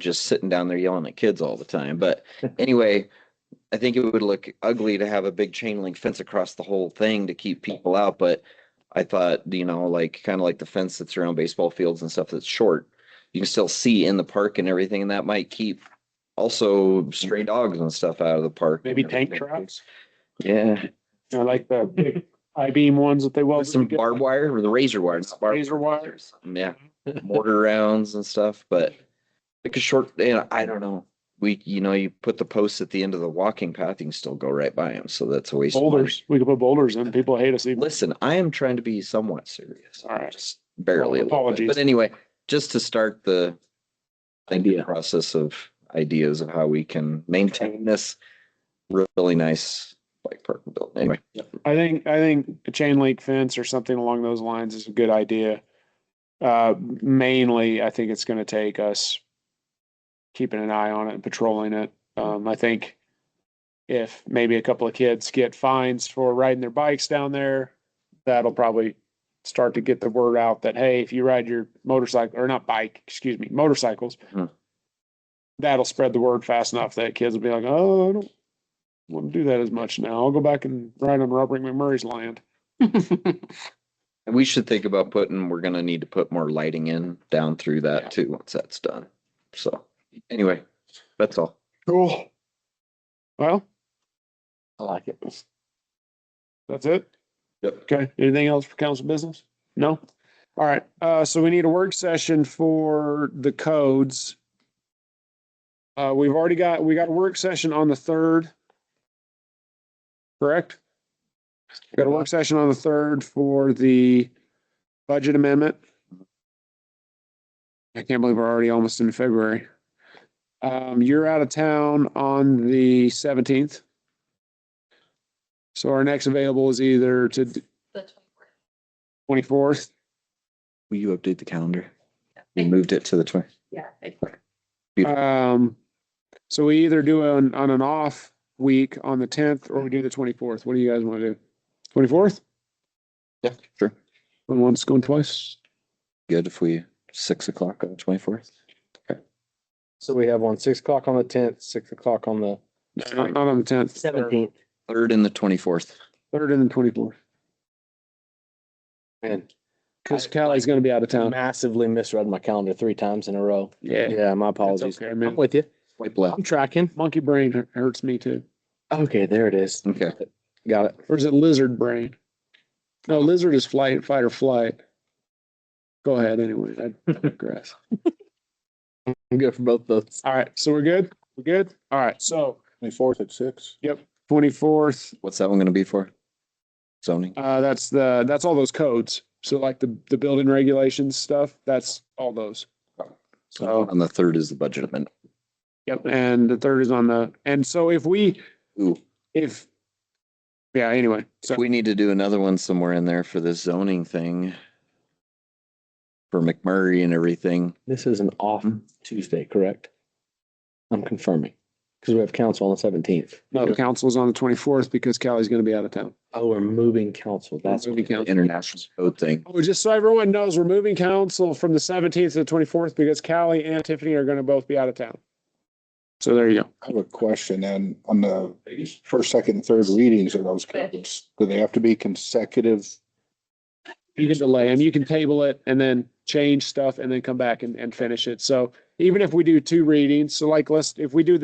Speaker 8: just sitting down there yelling at kids all the time. But anyway, I think it would look ugly to have a big chain link fence across the whole thing to keep people out, but I thought, like kind of like the fence that's around baseball fields and stuff that's short. You can still see in the park and everything, and that might keep also stray dogs and stuff out of the park.
Speaker 15: Maybe tank traps,
Speaker 8: Yeah,
Speaker 15: like the big I-beam ones that they weld.
Speaker 8: with some barbed wire or the razor wire. It's barbed
Speaker 15: Razor wire.
Speaker 8: Yeah, mortar rounds and stuff, but like a short, I don't know. You put the posts at the end of the walking path, you can still go right by them. So that's a waste of money.
Speaker 15: Boulders. We could put boulders in. People hate us even.
Speaker 8: Listen, I am trying to be somewhat serious.
Speaker 15: All right.
Speaker 8: Just barely.
Speaker 15: Well, apologies.
Speaker 8: But anyway, just to start the idea process of ideas of how we can maintain this really nice bike park building. Anyway.
Speaker 15: I think a chain link fence or something along those lines is a good idea. Mainly, I think it's going to take us keeping an eye on it and patrolling it. I think if maybe a couple of kids get fines for riding their bikes down there, that'll probably start to get the word out that, hey, if you ride your motorcycle or not bike, excuse me, motorcycles, that'll spread the word fast enough that kids will be like, oh, I don't want to do that as much now. I'll go back and ride on Robert McMurray's land.
Speaker 8: And we should think about we're going to need to put more lighting in down through that too, once that's done. So anyway, that's all.
Speaker 15: Cool. Well,
Speaker 4: I like it.
Speaker 15: that's it.
Speaker 8: Yep.
Speaker 15: Okay. Anything else for council business? No? All right. So we need a work session for the codes. We got a work session on the 3rd. Correct? Got a work session on the 3rd for the budget amendment. I can't believe we're already almost in February. You're out of town on the 17th. So our next available is either to
Speaker 2: The
Speaker 15: 24th.
Speaker 8: Will you update the calendar? We moved it to the 20th.
Speaker 2: Yeah.
Speaker 15: So we either do on an off week on the 10th or we do the 24th. What do you guys want to do? 24th?
Speaker 8: Yeah, sure.
Speaker 15: Going once, going twice?
Speaker 8: Good if we 6 o'clock on the 24th.
Speaker 4: So we have 6 o'clock on the 10th, 6 o'clock on the
Speaker 15: Not on the 10th.
Speaker 13: 17th.
Speaker 8: 3rd and the 24th.
Speaker 15: 3rd and the 24th.
Speaker 4: Man,
Speaker 15: Because Callie's going to be out of town.
Speaker 4: massively misread my calendar 3 times in a row.
Speaker 15: Yeah.
Speaker 4: Yeah, my apologies.
Speaker 15: okay, man.
Speaker 4: I'm with you.
Speaker 8: Swipe left.
Speaker 4: I'm tracking.
Speaker 15: Monkey brain hurts me too.
Speaker 4: Okay, there it is.
Speaker 8: Okay.
Speaker 4: Got it.
Speaker 15: Or is it lizard brain? No, lizard is fight or flight. Go ahead anyway. I digress.
Speaker 4: I'm good for both those.
Speaker 15: All right. So we're good? We're good? All right. So
Speaker 5: 24th at 6.
Speaker 15: 24th.
Speaker 8: What's that one going to be for? Zoning?
Speaker 15: That's all those codes. So like the building regulations stuff, that's all those. So,
Speaker 8: On the 3rd is the budget amendment.
Speaker 15: yep. And the 3rd is and so anyway. So
Speaker 8: We need to do another one somewhere in there for this zoning thing. For McMurray and everything.
Speaker 4: This is an off Tuesday, correct? I'm confirming. Because we have council on the 17th.
Speaker 15: no, the council's on the 24th because Callie's going to be out of town.
Speaker 4: Oh, we're moving council. That's
Speaker 15: Moving council.
Speaker 8: International code thing.
Speaker 15: Oh, just so everyone knows, we're moving council from the 17th to the 24th because Callie and Tiffany are going to both be out of town. So there you go.
Speaker 5: I have a question, and on the first, second, and third readings of those codes, do they have to be consecutive?
Speaker 15: You can delay them. You can table it and then change stuff and then come back and finish it. So even if we do 2 readings, so like if we do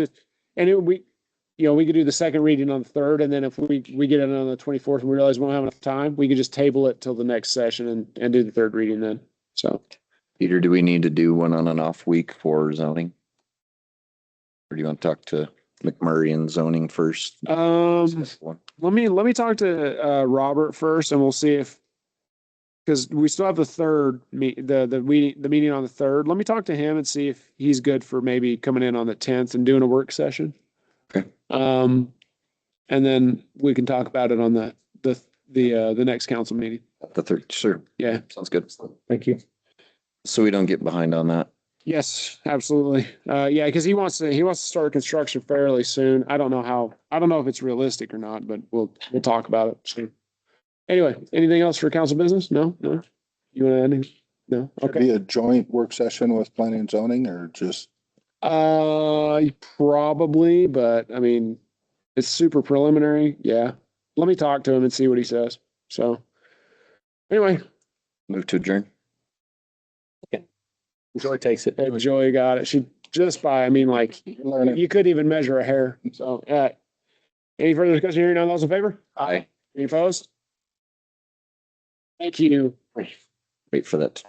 Speaker 15: we could do the second reading on the 3rd, and then if we get it on the 24th and we realize we don't have enough time, we could just table it till the next session and do the 3rd reading then. So
Speaker 8: Peter, do we need to do one on an off week for zoning? Or do you want to talk to McMurray and zoning first?
Speaker 15: let me talk to Robert first and we'll see because we still have the 3rd the meeting on the 3rd. Let me talk to him and see if he's good for maybe coming in on the 10th and doing a work session.
Speaker 8: Okay.
Speaker 15: And then we can talk about it on the next council meeting.
Speaker 8: The 3rd, sure.
Speaker 15: Yeah.
Speaker 8: Sounds good.
Speaker 4: Thank you.
Speaker 8: So we don't get behind on that.
Speaker 15: Yes, absolutely. Yeah, because he wants to start construction fairly soon. I don't know if it's realistic or not, but we'll talk about it soon. Anyway, anything else for council business? No? You want to add anything? No?
Speaker 5: Should it
Speaker 15: Okay.
Speaker 5: be a joint work session with planning and zoning, or just?
Speaker 15: Probably, but I mean, It's super preliminary. Yeah. Let me talk to him and see what he says. So anyway,
Speaker 8: Move to adjourn.
Speaker 4: Joy takes it.
Speaker 15: Joey got it. She just by, I mean, like,
Speaker 5: Learning.
Speaker 15: you couldn't even measure a hair. So, any further discussion here? None of those in favor?
Speaker 8: Aye.
Speaker 15: Any opposed? Thank you.
Speaker 8: Wait for that